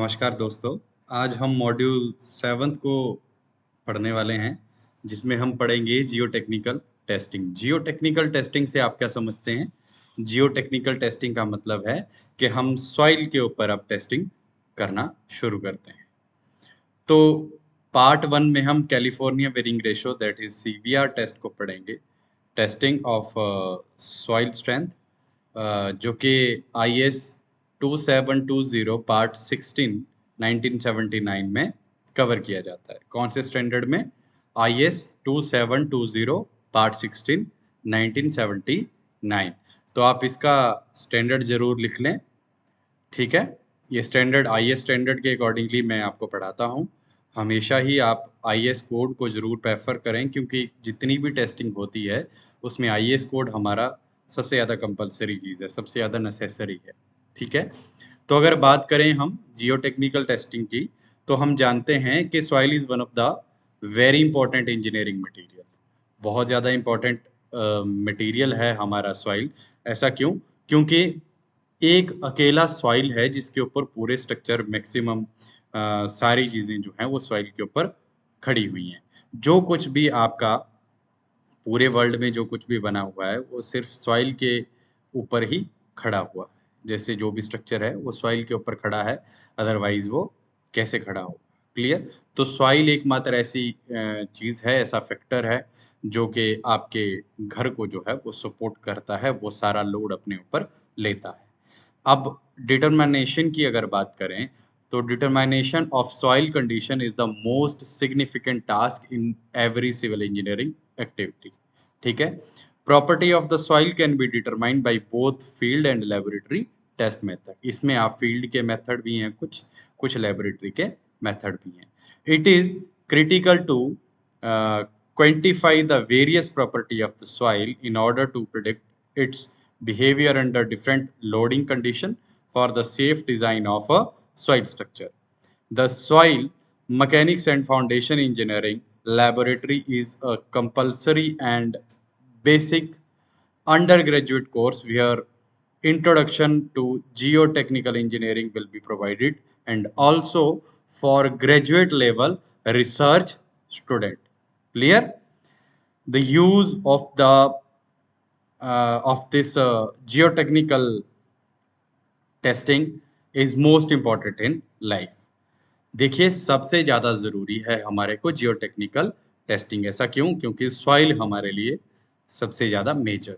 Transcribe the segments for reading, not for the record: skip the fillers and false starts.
नमस्कार दोस्तों। आज हम मॉड्यूल 7 को पढ़ने वाले हैं, जिसमें हम पढ़ेंगे जियोटेक्निकल टेस्टिंग। जियोटेक्निकल टेस्टिंग से आप क्या समझते हैं? जियोटेक्निकल टेस्टिंग का मतलब है कि हम सॉइल के ऊपर अब टेस्टिंग करना शुरू करते हैं। तो पार्ट 1 में हम California bearing ratio that is CBR test को पढ़ेंगे, टेस्टिंग ऑफ सॉइल स्ट्रेंथ, जो कि IS 2720 पार्ट 16 1979 में कवर किया जाता है। कौन से स्टैंडर्ड में? IS 2720 part 16 1979। तो आप इसका स्टैंडर्ड जरूर लिख लें, ठीक है। ये स्टैंडर्ड IS स्टैंडर्ड के अकॉर्डिंगली मैं आपको पढ़ाता हूँ। हमेशा ही आप IS कोड को ज़रूर प्रेफर करें, क्योंकि जितनी भी टेस्टिंग होती है उसमें IS कोड हमारा सबसे ज़्यादा कंपलसरी चीज़ है, सबसे ज़्यादा नेसेसरी है, ठीक है। तो अगर बात करें हम जियोटेक्निकल टेस्टिंग की, तो हम जानते हैं कि soil is one of the very important engineering material. बहुत ज़्यादा इंपॉर्टेंट मटेरियल है हमारा सॉइल। ऐसा क्यों? क्योंकि एक अकेला सॉइल है जिसके ऊपर पूरे स्ट्रक्चर मैक्सिमम सारी चीज़ें जो हैं वो सॉइल के ऊपर खड़ी हुई हैं। जो कुछ भी आपका पूरे वर्ल्ड में जो कुछ भी बना हुआ है वो सिर्फ सॉइल के ऊपर ही खड़ा हुआ है। जैसे जो भी स्ट्रक्चर है वो सॉइल के ऊपर खड़ा है, अदरवाइज वो कैसे खड़ा हो? क्लियर? तो सॉइल एकमात्र ऐसी चीज़ है, ऐसा फैक्टर है जो कि आपके घर को जो है वो सपोर्ट करता है, वो सारा लोड अपने ऊपर लेता है। अब डिटरमिनेशन की अगर बात करें, तो determination of soil condition is the most significant task in every civil engineering activity, ठीक है। Property of the soil can be determined by both field and laboratory test method. इसमें आप फील्ड के मेथड भी हैं, कुछ कुछ लेबोरेटरी के मेथड भी हैं। It is critical to quantify the various property of the soil in order to predict its behavior under different loading condition for the safe design of a soil structure. The soil mechanics and foundation engineering laboratory is a compulsory and basic undergraduate course where introduction to geotechnical engineering will be provided, and also for graduate level research student. Clear? The use of this geotechnical testing is most important in life. देखिए, सबसे ज़्यादा ज़रूरी है हमारे को geotechnical testing. ऐसा क्यों? क्योंकि सॉइल हमारे लिए सबसे ज़्यादा मेजर है।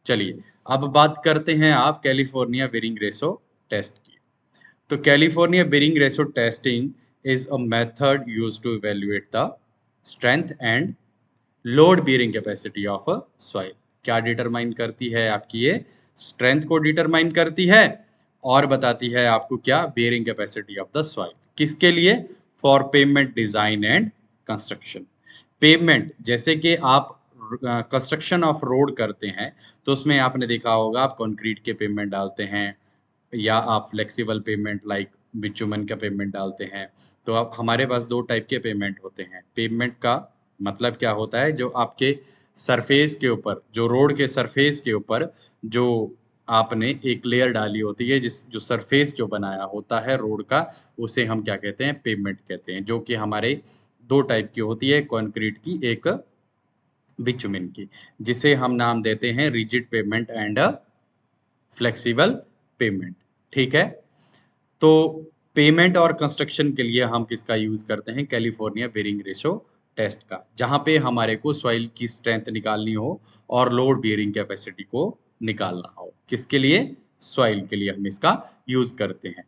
चलिए, अब बात करते हैं आप कैलिफोर्निया बेरिंग रेशो टेस्ट की। तो California bearing ratio testing is a method used to evaluate the strength and load bearing capacity of a soil. क्या डिटरमाइन करती है? आपकी ये स्ट्रेंथ को डिटरमाइन करती है और बताती है आपको क्या? Bearing capacity of the soil. किसके लिए? For pavement design and construction. Pavement, जैसे कि आप कंस्ट्रक्शन ऑफ रोड करते हैं तो उसमें आपने देखा होगा आप कंक्रीट के पेवमेंट डालते हैं या आप फ्लेक्सिबल पेवमेंट लाइक बिटुमेन का पेवमेंट डालते हैं। तो अब हमारे पास दो टाइप के पेवमेंट होते हैं। पेवमेंट का मतलब क्या होता है? जो आपके सरफेस के ऊपर, जो रोड के सरफेस के ऊपर जो आपने एक लेयर डाली होती है, जिस जो सरफेस जो बनाया होता है रोड का, उसे हम क्या कहते हैं? पेवमेंट कहते हैं। जो कि हमारे दो टाइप की होती है, कंक्रीट की, एक बिटुमेन की, जिसे हम नाम देते हैं rigid pavement and flexible pavement, ठीक है। तो पेमेंट और कंस्ट्रक्शन के लिए हम किसका यूज करते हैं? कैलिफोर्निया बेरिंग रेशो टेस्ट का, जहां पे हमारे को सॉइल की स्ट्रेंथ निकालनी हो और लोड बियरिंग कैपेसिटी को निकालना हो। किसके लिए? सॉइल के लिए हम इसका यूज करते हैं।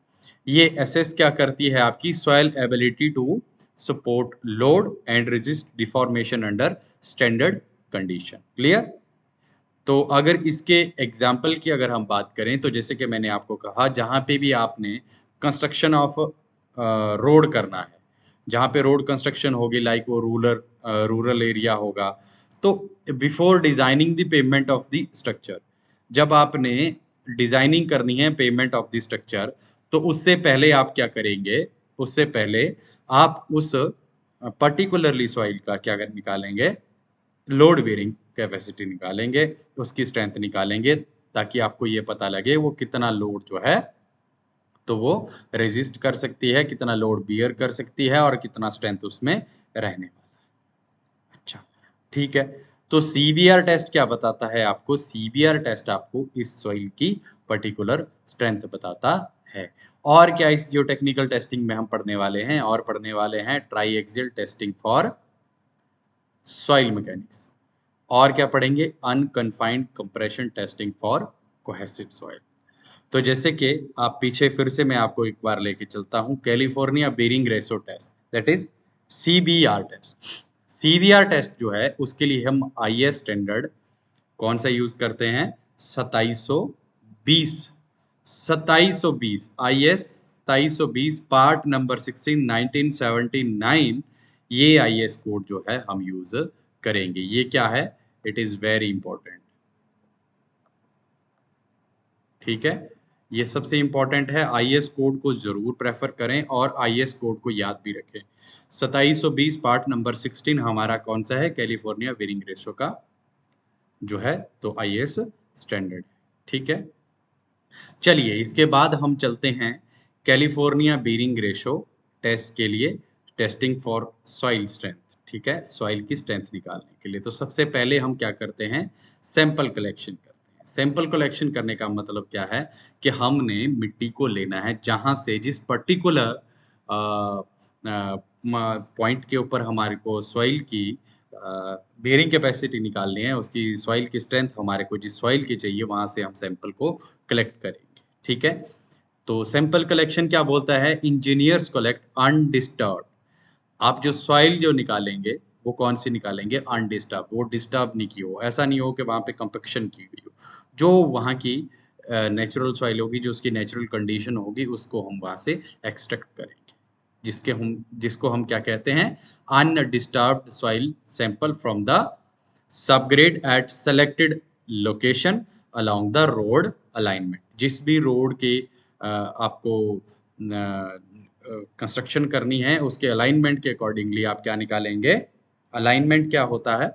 ये एसेस क्या करती है? आपकी soil ability to support load and resist deformation under standard condition. Clear? तो अगर इसके एग्जाम्पल की अगर हम बात करें, तो जैसे कि मैंने आपको कहा, जहाँ पे भी आपने कंस्ट्रक्शन ऑफ रोड करना है, जहाँ पे रोड कंस्ट्रक्शन होगी, लाइक वो रूरल एरिया होगा, तो before designing the payment of the structure, जब आपने डिजाइनिंग करनी है पेमेंट ऑफ द स्ट्रक्चर, तो उससे पहले आप क्या करेंगे? उससे पहले आप उस पर्टिकुलरली सॉइल का क्या निकालेंगे? लोड बेरिंग कैपेसिटी निकालेंगे, उसकी स्ट्रेंथ निकालेंगे, ताकि आपको ये पता लगे वो कितना लोड जो है तो वो रेजिस्ट कर सकती है, कितना लोड बियर कर सकती है और कितना स्ट्रेंथ उसमें रहने वाला है। अच्छा, ठीक है। तो सीबीआर टेस्ट क्या बताता है आपको? सीबीआर टेस्ट आपको इस सॉइल की पर्टिकुलर स्ट्रेंथ बताता है। और क्या इस जियोटेक्निकल टेस्टिंग में हम पढ़ने वाले हैं? और पढ़ने वाले हैं try axial testing for soil mechanics. और क्या पढ़ेंगे? Unconfined compression testing for cohesive soil. तो जैसे कि आप पीछे फिर से मैं आपको एक बार लेके चलता हूं, California bearing ratio test, that is CBR test. CBR test जो है उसके लिए हम आईएस स्टैंडर्ड कौन सा यूज करते हैं? 2720। 2720 आईएस 2720 पार्ट नंबर 16 1979, ये आईएस कोड जो है हम यूज करेंगे। ये क्या है? It is very important. ठीक है, ये सबसे इंपॉर्टेंट है। आईएस कोड को जरूर प्रेफर करें और आईएस कोड को याद भी रखें। 2720 पार्ट नंबर 16 हमारा कौन सा है? कैलिफोर्निया बेरिंग रेशो का जो है तो आईएस स्टैंडर्ड। ठीक है, चलिए इसके बाद हम चलते हैं कैलिफोर्निया बेरिंग रेशो टेस्ट के लिए, टेस्टिंग फॉर सॉइल स्ट्रेंथ। ठीक है, सॉइल की स्ट्रेंथ निकालने के लिए तो सबसे पहले हम क्या करते हैं? सैंपल कलेक्शन करते हैं। सैंपल कलेक्शन करने का मतलब क्या है कि हमने मिट्टी को लेना है जहां से, जिस पर्टिकुलर पॉइंट के ऊपर हमारे को सॉइल की बेरिंग कैपेसिटी निकालनी है, उसकी सॉइल की स्ट्रेंथ हमारे को जिस सॉइल की चाहिए वहां से हम सैंपल को कलेक्ट करेंगे। ठीक है, तो सैंपल कलेक्शन क्या बोलता है? Engineers collect undisturbed. आप जो सॉइल जो निकालेंगे वो कौन सी निकालेंगे? अनडिस्टर्ब। वो डिस्टर्ब नहीं की हो, ऐसा नहीं हो कि वहां पे कंपेक्शन की गई हो। जो वहां की नेचुरल सॉइल होगी, जो उसकी नेचुरल कंडीशन होगी, उसको हम वहां से एक्सट्रैक्ट करेंगे, जिसको हम क्या कहते हैं? Undisturbed soil sample from the subgrade at selected location along the road alignment. जिस भी रोड के आपको कंस्ट्रक्शन करनी है उसके अलाइनमेंट के अकॉर्डिंगली आप क्या निकालेंगे? अलाइनमेंट क्या होता है?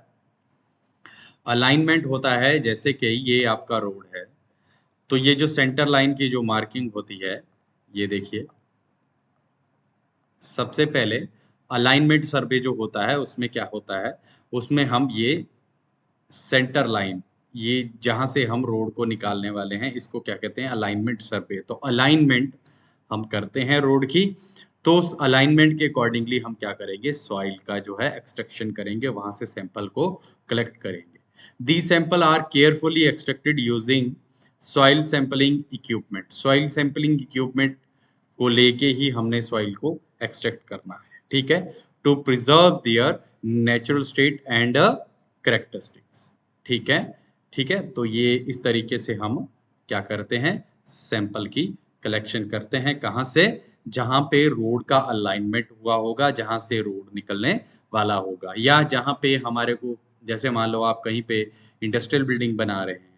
अलाइनमेंट होता है जैसे कि ये आपका रोड है, तो ये जो सेंटर लाइन की जो मार्किंग होती है, ये देखिए, सबसे पहले अलाइनमेंट सर्वे जो होता है उसमें क्या होता है? उसमें हम ये सेंटर लाइन, ये जहां से हम रोड को निकालने वाले हैं, इसको क्या कहते हैं? अलाइनमेंट सर्वे। तो अलाइनमेंट हम करते हैं रोड की, तो उस अलाइनमेंट के अकॉर्डिंगली हम क्या करेंगे? सॉइल का जो है एक्सट्रैक्शन करेंगे, वहां से सैंपल को कलेक्ट करेंगे। The sample are carefully extracted using soil sampling equipment. Soil sampling equipment को लेके ही हमने सॉइल को एक्सट्रैक्ट करना है। ठीक है, to preserve their natural state and characteristics. ठीक है, ठीक है, तो ये इस तरीके से हम क्या करते हैं? सैंपल की कलेक्शन करते हैं। कहाँ से? जहां पे रोड का अलाइनमेंट हुआ होगा, जहां से रोड निकलने वाला होगा, या जहां पे हमारे को, जैसे मान लो आप कहीं पे इंडस्ट्रियल बिल्डिंग बना रहे हैं,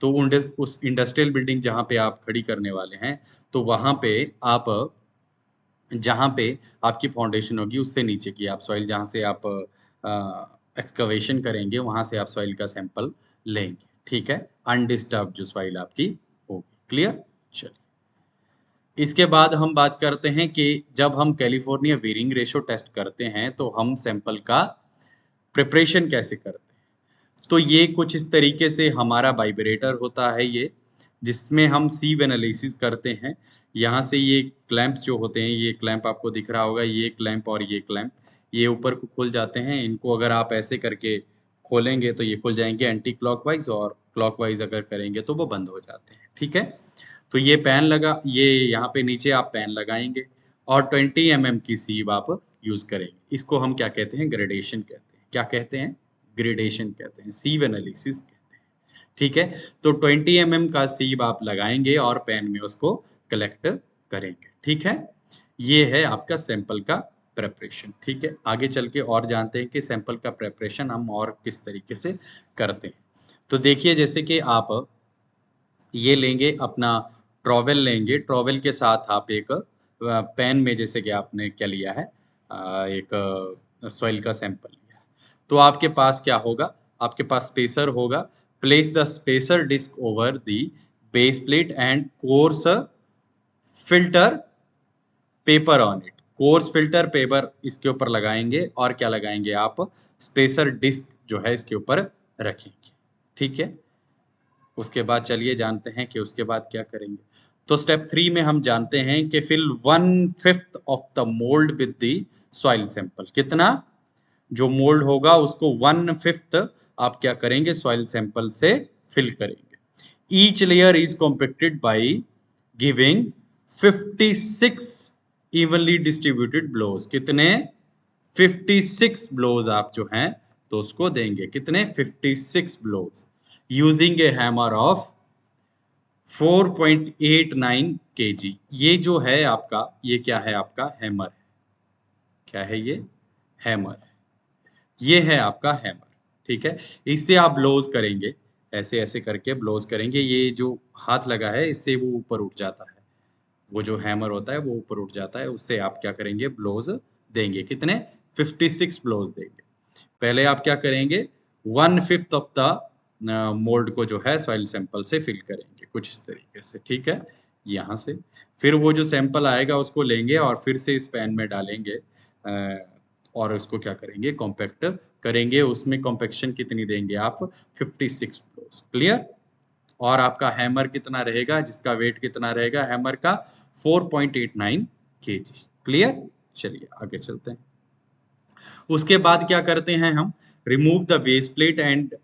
तो उस इंडस्ट्रियल बिल्डिंग जहां पे आप खड़ी करने वाले हैं, तो वहां पे आप, जहां पे आपकी फाउंडेशन होगी उससे नीचे की आप सॉइल, जहां से आप एक्सकवेशन करेंगे, वहां से आप सॉइल का सैंपल लेंगे। ठीक है, अनडिस्टर्ब जो सॉइल आपकी होगी। क्लियर? चलिए इसके बाद हम बात करते हैं कि जब हम कैलिफोर्निया वेरिंग रेशो टेस्ट करते हैं तो हम सैंपल का प्रिपरेशन कैसे करते हैं? तो ये कुछ इस तरीके से हमारा वाइब्रेटर होता है ये, जिसमें हम सीव एनालिसिस करते हैं। यहाँ से ये क्लैंप्स जो होते हैं, ये क्लैंप आपको दिख रहा होगा, ये क्लैंप और ये क्लैंप, ये ऊपर को खुल जाते हैं। इनको अगर आप ऐसे करके खोलेंगे तो ये खुल जाएंगे एंटी क्लॉकवाइज, और क्लॉकवाइज अगर करेंगे तो वो बंद हो जाते हैं। ठीक है, तो ये पैन लगा, ये यहाँ पे नीचे आप पैन लगाएंगे और 20 mm की सीव आप यूज करेंगे। इसको हम क्या कहते हैं? ग्रेडेशन कहते हैं। क्या कहते हैं? ग्रेडेशन कहते हैं, सीव एनालिसिस कहते हैं। ठीक है, तो 20 mm का सीव आप लगाएंगे और पेन में उसको कलेक्ट करेंगे। ठीक है, ये है आपका सैंपल का प्रेपरेशन। ठीक है, आगे चल के और जानते हैं कि सैंपल का प्रेपरेशन हम और किस तरीके से करते हैं। तो देखिए, जैसे कि आप ये लेंगे अपना ट्रॉवेल लेंगे, ट्रॉवेल के साथ आप एक पेन में, जैसे कि आपने क्या लिया है, एक सॉइल का सैंपल लिया, तो आपके पास क्या होगा? आपके पास स्पेसर होगा। Place the spacer disc over the base plate and coarse filter paper on it, coarse filter paper इसके ऊपर लगाएंगे और क्या लगाएंगे आप, स्पेसर डिस्क जो है इसके ऊपर रखेंगे। ठीक है, उसके बाद चलिए जानते हैं कि उसके बाद क्या करेंगे। तो स्टेप 3 में हम जानते हैं कि fill 1/5 of the mould with the soil sample. कितना, जो मोल्ड होगा उसको 1/5 आप क्या करेंगे, सॉइल सैंपल से फिल करेंगे। Each layer is compacted by giving 56 evenly distributed blows. कितने, 56 ब्लोज आप जो हैं तो उसको देंगे, कितने, 56 blows using a hammer of 4.89 kg। ये जो है आपका, ये क्या है आपका हैमर है, क्या है ये, हैमर है, ये है आपका हैमर। ठीक है, इससे आप ब्लोज करेंगे, ऐसे ऐसे करके ब्लोज करेंगे, ये जो हाथ लगा है इससे वो ऊपर उठ जाता है, वो जो हैमर होता है वो ऊपर उठ जाता है, उससे आप क्या करेंगे, ब्लोज देंगे। कितने, 56 ब्लोज देंगे। पहले आप क्या करेंगे, 1/5 ऑफ द मोल्ड को जो है सॉइल सैंपल से फिल करेंगे कुछ इस तरीके से। ठीक है, यहाँ से फिर वो जो सैंपल आएगा उसको लेंगे और फिर से इस पैन में डालेंगे और उसको क्या करेंगे, कॉम्पैक्ट करेंगे। उसमें कॉम्पैक्शन कितनी देंगे आप, 56 ब्लोज। क्लियर। और आपका हैमर कितना रहेगा, जिसका वेट कितना रहेगा हैमर का, 4.89 kg। क्लियर। चलिए आगे चलते हैं। उसके बाद क्या करते हैं हम, remove the base plate and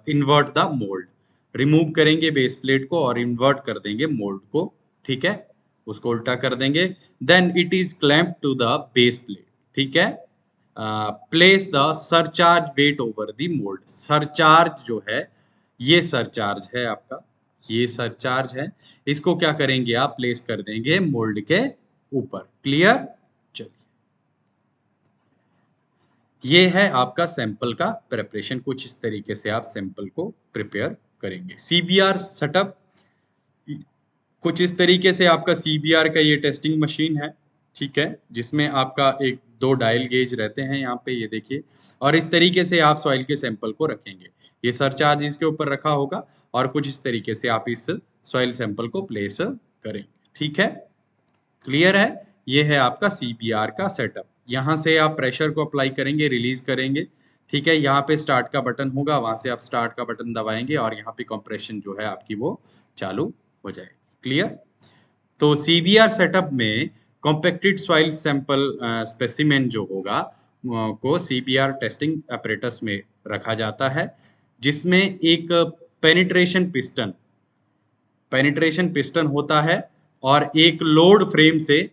invert the mould. Remove करेंगे बेस प्लेट को और इन्वर्ट कर देंगे मोल्ड को। ठीक है, उसको उल्टा कर देंगे। Then it is clamp to the base plate. ठीक है, place the surcharge weight over the mould. Surcharge जो है, ये सरचार्ज है आपका, ये सरचार्ज है, इसको क्या करेंगे आप, प्लेस कर देंगे मोल्ड के ऊपर। क्लियर। चलिए, ये है आपका सैंपल का प्रिपरेशन। कुछ इस तरीके से आप सैंपल को प्रिपेयर करेंगे। सीबीआर सेटअप, कुछ इस तरीके से आपका सीबीआर का ये टेस्टिंग मशीन है। ठीक है, जिसमें आपका एक दो डायल गेज रहते हैं यहाँ पे, ये देखिए, और इस तरीके से आप सॉइल के सैंपल को रखेंगे। ये सरचार्ज इसके ऊपर रखा होगा और कुछ इस तरीके से आप इस सॉइल सैंपल को प्लेस करेंगे। ठीक है, क्लियर है। ये है आपका सीबीआर का सेटअप। यहाँ से आप प्रेशर को अप्लाई करेंगे, रिलीज करेंगे। ठीक है, यहाँ पे स्टार्ट का बटन होगा, वहां से आप स्टार्ट का बटन दबाएंगे और यहाँ पे कंप्रेशन जो है आपकी वो चालू हो जाएगी। क्लियर। तो सीबीआर सेटअप में कॉम्पैक्टेड सॉइल सैंपल स्पेसिमेन जो होगा को सीबीआर टेस्टिंग अपरेटस में रखा जाता है, जिसमें एक पेनिट्रेशन पिस्टन होता है और एक लोड फ्रेम से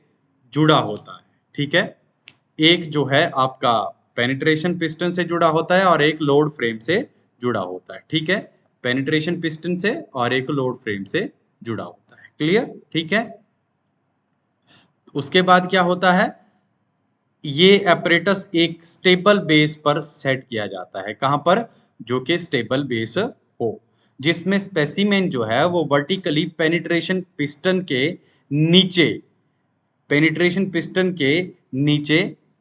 जुड़ा होता है। ठीक है, एक जो है आपका पेनिट्रेशन पिस्टन से जुड़ा होता है और एक लोड फ्रेम से जुड़ा होता है। ठीक है, पेनिट्रेशन पिस्टन से और एक लोड फ्रेम से जुड़ा होता है। क्लियर। ठीक है, उसके बाद क्या होता है, ये अपरेटस एक स्टेबल बेस पर सेट किया जाता है। कहां पर, जो कि स्टेबल बेस हो, जिसमें स्पेसिमेन जो है वो वर्टिकली पेनिट्रेशन पिस्टन के नीचे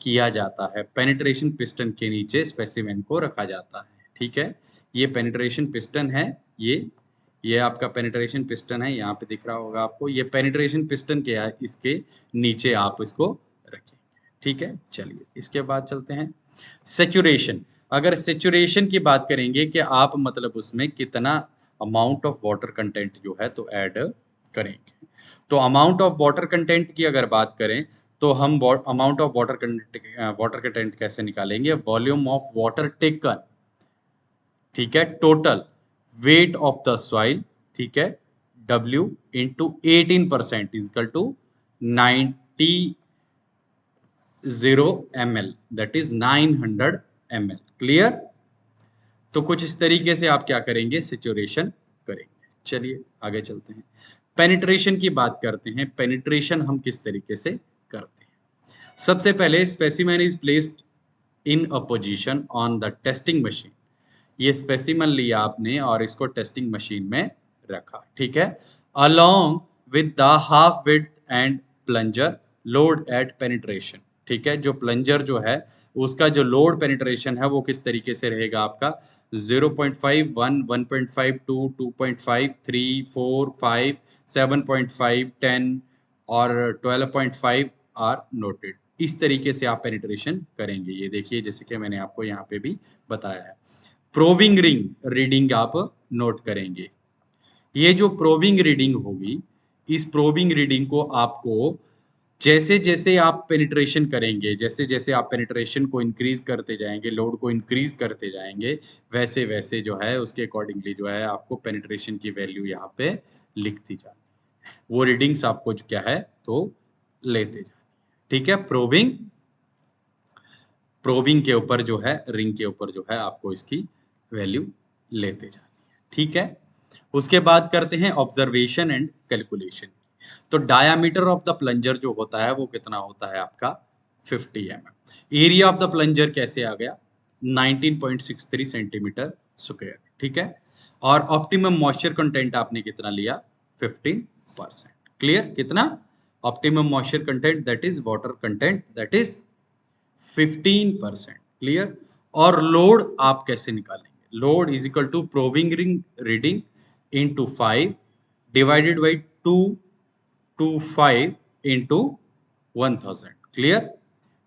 किया जाता है। पेनिट्रेशन पिस्टन के नीचे स्पेसिमेन को रखा जाता है। ठीक है, ये पेनिट्रेशन पिस्टन है, ये आपका पेनिट्रेशन पिस्टन है, यहाँ पे दिख रहा होगा आपको। ये पेनिट्रेशन पिस्टन के इसके नीचे आप इसको रखें। ठीक है, चलिए इसके बाद चलते हैं सेचुरेशन। अगर सेचुरेशन की बात करेंगे कि आप मतलब उसमें कितना अमाउंट ऑफ वाटर कंटेंट जो है तो ऐड करेंगे। तो अमाउंट ऑफ वाटर कंटेंट की अगर बात करें तो हम अमाउंट ऑफ वाटर कंटेंट कैसे निकालेंगे, वॉल्यूम ऑफ वाटर टेकन। ठीक है, total weight of the soil. ठीक है, W into 18% is equal to 90 ml, that is 900 ml। Clear. तो कुछ इस तरीके से आप क्या करेंगे, सेचुरेशन करेंगे। चलिए आगे चलते हैं, पेनिट्रेशन की बात करते हैं। पेनिट्रेशन हम किस तरीके से करते हैं। सबसे पहले specimen is placed in a position on the testing machine. ये स्पेसिमेन लिया आपने और इसको टेस्टिंग मशीन में रखा। ठीक है, along with the half width and plunger load at penetration. ठीक है, जो प्लंजर जो है उसका जो लोड पेनिट्रेशन है वो किस तरीके से रहेगा आपका, 0.5, 1, 1.5, 2, 2.5, 3, 4, 5, 7.5, 10, और 12.5 आर नोटेड। इस तरीके से आप पेनिट्रेशन करेंगे। ये देखिए जैसे कि मैंने आपको यहाँ पे भी बताया है। प्रोबिंग रिंग रीडिंग आप नोट करेंगे। ये जो प्रोबिंग रीडिंग होगी, इस प्रोबिंग रीडिंग को आपको जैसे जैसे आप पेनिट्रेशन करेंगे, जैसे जैसे आप पेनिट्रेशन को इंक्रीज करते जाएंगे, लोड को इंक्रीज करते जाएंगे, वैसे वैसे जो है उसके अकॉर्डिंगली जो है आपको पेनिट्रेशन की वैल्यू यहाँ पे लिखती जानी, वो रीडिंग्स आपको जो क्या है तो लेते जानी। ठीक है, प्रोबिंग प्रोबिंग के ऊपर जो है, रिंग के ऊपर जो है आपको इसकी वैल्यू लेते जानी है। ठीक है, उसके बाद करते हैं ऑब्जर्वेशन एंड कैलकुलेशन। तो डायामीटर ऑफ द प्लंजर जो होता है वो कितना होता है आपका 50 mm। Area of the plunger कैसे आ गया 19.63 सेंटीमीटर स्क्वायर। ठीक है, और ऑप्टिमम मॉइस्चर कंटेंट आपने कितना लिया 15%। क्लियर, कितना optimum moisture content that is water content that is 15%। Clear, और लोड आप कैसे निकालेंगे, load is equal to proving ring reading into 5 divided by 225 into 1000। Clear,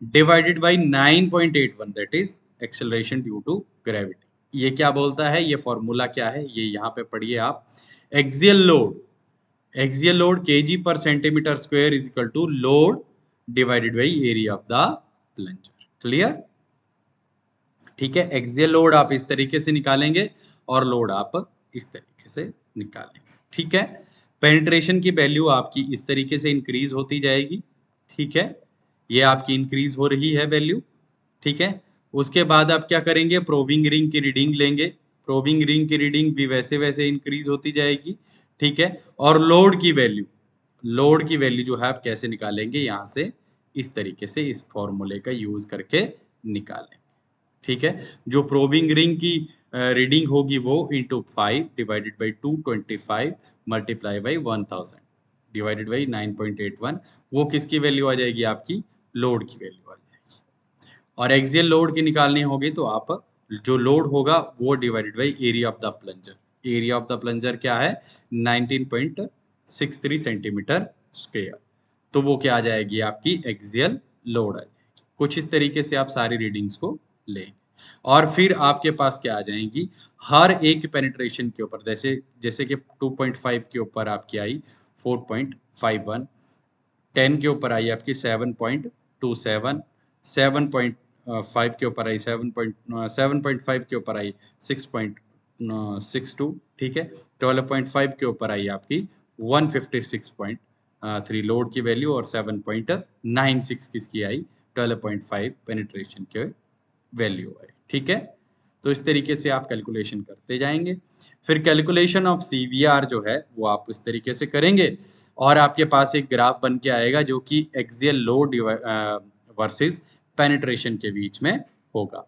divided by 9.81 that is acceleration due to gravity. ये क्या बोलता है, ये formula क्या है, ये यहाँ पे पढ़िए आप। एक्सियल लोड kg पर centimetre square is equal to load divided by area of the plunger. Clear, ठीक है, एक्सियल लोड आप इस तरीके से निकालेंगे और लोड आप इस तरीके से निकालेंगे। ठीक है, पेनिट्रेशन की वैल्यू आपकी इस तरीके से इंक्रीज होती जाएगी। ठीक है, ये आपकी इंक्रीज हो रही है वैल्यू। ठीक है, उसके बाद आप क्या करेंगे, प्रोबिंग रिंग की रीडिंग लेंगे। प्रोबिंग रिंग की रीडिंग भी वैसे वैसे इंक्रीज होती जाएगी। ठीक है, और लोड की वैल्यू जो है आप कैसे निकालेंगे, यहाँ से इस तरीके से इस फॉर्मूले का यूज करके निकालेंगे। ठीक है, जो प्रोबिंग रिंग की रीडिंग होगी वो into 5 divided by 225 multiply by 1000 divided by 9.81, वो किसकी वैल्यू आ जाएगी, आपकी लोड की वैल्यू आ जाएगी। और एक्सियल लोड की निकालनी होगी तो आप जो लोड होगा वो divided by area of the plunger. Area of the plunger क्या है 19.63 सेंटीमीटर स्क्वायर, तो वो क्या आ जाएगी, आपकी एक्सियल लोड आ जाएगी। कुछ इस तरीके से आप सारी रीडिंग्स को लेंगे और फिर आपके पास क्या आ जाएंगी, हर एक पेनिट्रेशन के ऊपर, जैसे जैसे कि 2.5 के ऊपर आपकी आई 4.51, 10 के ऊपर आई आपकी 7.27, 7.5 के ऊपर आई 7.5 के ऊपर आई 6.62। ठीक है, 12.5 के ऊपर आई आपकी 156.3 लोड की वैल्यू और 7.96 किसकी आई 12.5 पेनिट्रेशन के वैल्यू है। ठीक है, तो इस तरीके से आप कैलकुलेशन करते जाएंगे। फिर कैलकुलेशन ऑफ सीवीआर जो है वो आप इस तरीके से करेंगे और आपके पास एक ग्राफ बन के आएगा जो कि एक्सियल लोड वर्सेस पेनिट्रेशन के बीच में होगा।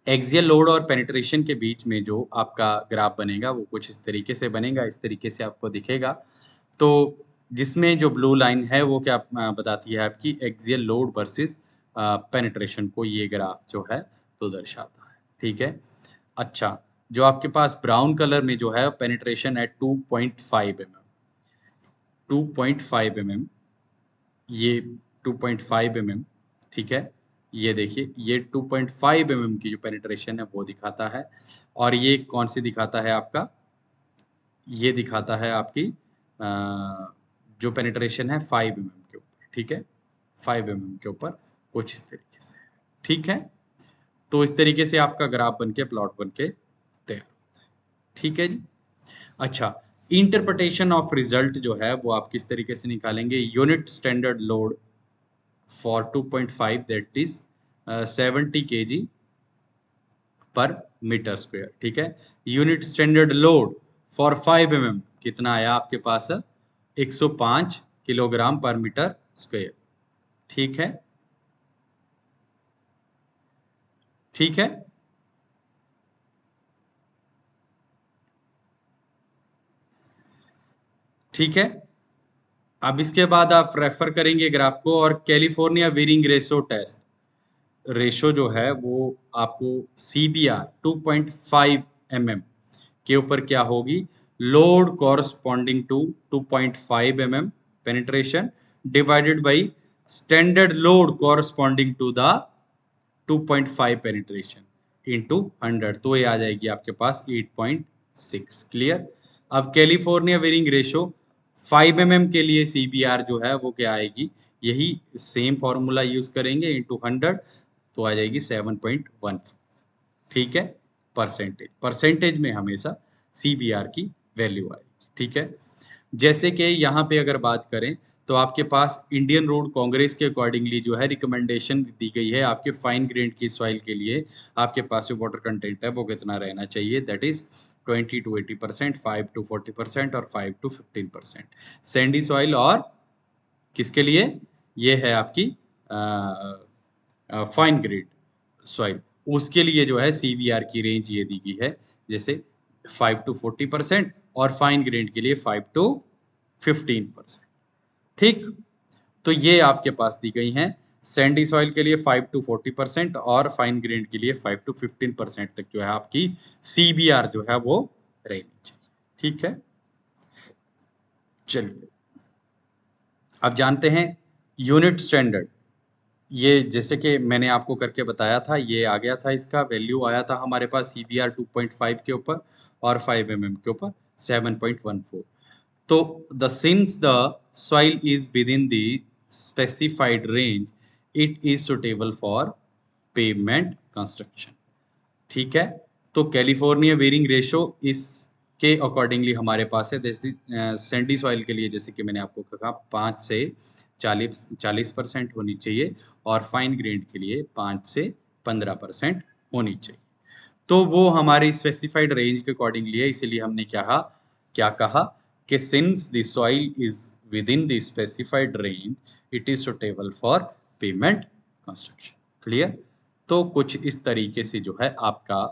एक्सियल लोड और पेनिट्रेशन के बीच में जो आपका ग्राफ बनेगा वो कुछ इस तरीके से बनेगा, इस तरीके से आपको दिखेगा। तो जिसमें जो ब्लू लाइन है वो क्या बताती है, आपकी एक्सियल लोड वर्सेस पेनिट्रेशन को ये ग्राफ जो है तो दर्शाता है। ठीक है, अच्छा, जो आपके पास ब्राउन कलर में जो है पेनिट्रेशन एट 2.5 mm, 2.5 mm, ये 2.5 mm। ठीक है, ये देखिए ये 2.5 mm की जो पेनिट्रेशन है वो दिखाता है, और ये कौन सी दिखाता है आपका, ये दिखाता है आपकी जो पेनिट्रेशन है 5 mm के ऊपर। ठीक है, 5 mm के ऊपर कुछ इस तरीके से। ठीक है, तो इस तरीके से आपका ग्राफ बन के प्लॉट बन के तैयार होता है। ठीक है जी, अच्छा, इंटरप्रिटेशन ऑफ रिजल्ट जो है वो आप किस तरीके से निकालेंगे, unit standard load for 2.5 that is 70 kg पर मीटर स्क्वायर। ठीक है, unit standard load for 5 mm कितना आया आपके पास 105 किलोग्राम पर मीटर स्क्वायर। ठीक है, ठीक है, ठीक है। अब इसके बाद आप रेफर करेंगे ग्राफ को, और California bearing ratio test ratio जो है वो आपको CBR 2.5 mm के ऊपर क्या होगी, load corresponding to 2.5 mm penetration divided by standard load corresponding to the 2.5 penetration into 100, तो ये आ जाएगी आपके पास 8.6। क्लियर। अब कैलिफोर्निया वेरिंग रेशो 5 mm के लिए CBR जो है वो क्या आएगी, यही सेम फॉर्मूला यूज करेंगे इंटू 100, तो आ जाएगी 7.1। ठीक है, परसेंटेज में हमेशा CBR की वैल्यू आएगी। ठीक है, जैसे कि यहाँ पे अगर बात करें तो आपके पास इंडियन रोड कांग्रेस के अकॉर्डिंगली जो है रिकमेंडेशन दी गई है आपके फाइन ग्रेन की सॉइल के लिए, आपके पास जो वाटर कंटेंट है वो कितना रहना चाहिए, दैट इज 20 to 80%, 5 to 40% और 5 to 15%। सैंडी सॉइल और किसके लिए, ये है आपकी फाइन ग्रेड सॉइल, उसके लिए जो है CBR की रेंज ये दी गई है, जैसे 5 to 40% और फाइन ग्रेड के लिए 5 to 15%। ठीक, तो ये आपके पास दी गई हैं। सैंडी सॉइल के लिए 5 to 40% और फाइन ग्रेड के लिए 5 to 15% तक जो है आपकी CBR जो है वो रहनी चाहिए। ठीक है, चलिए अब जानते हैं यूनिट स्टैंडर्ड। ये जैसे कि मैंने आपको करके बताया था, ये आ गया था, इसका वैल्यू आया था हमारे पास CBR 2.5 के ऊपर और 5 mm के ऊपर 7.14। तो the since the soil is within the specified range, it is suitable for pavement construction। ठीक है, तो कैलिफोर्निया वेरिंग रेशो इसके अकॉर्डिंगली हमारे पास है, जैसे सैंडी सॉइल के लिए जैसे कि मैंने आपको कहा 5 से 40% होनी चाहिए और फाइन ग्रेड के लिए 5 से 15% होनी चाहिए। तो वो हमारी स्पेसिफाइड रेंज के अकॉर्डिंगली है, इसीलिए हमने क्या कहा कि since the soil is with in the specified range it is suitable for payment construction. Clear. तो कुछ इस तरीके से जो है आपका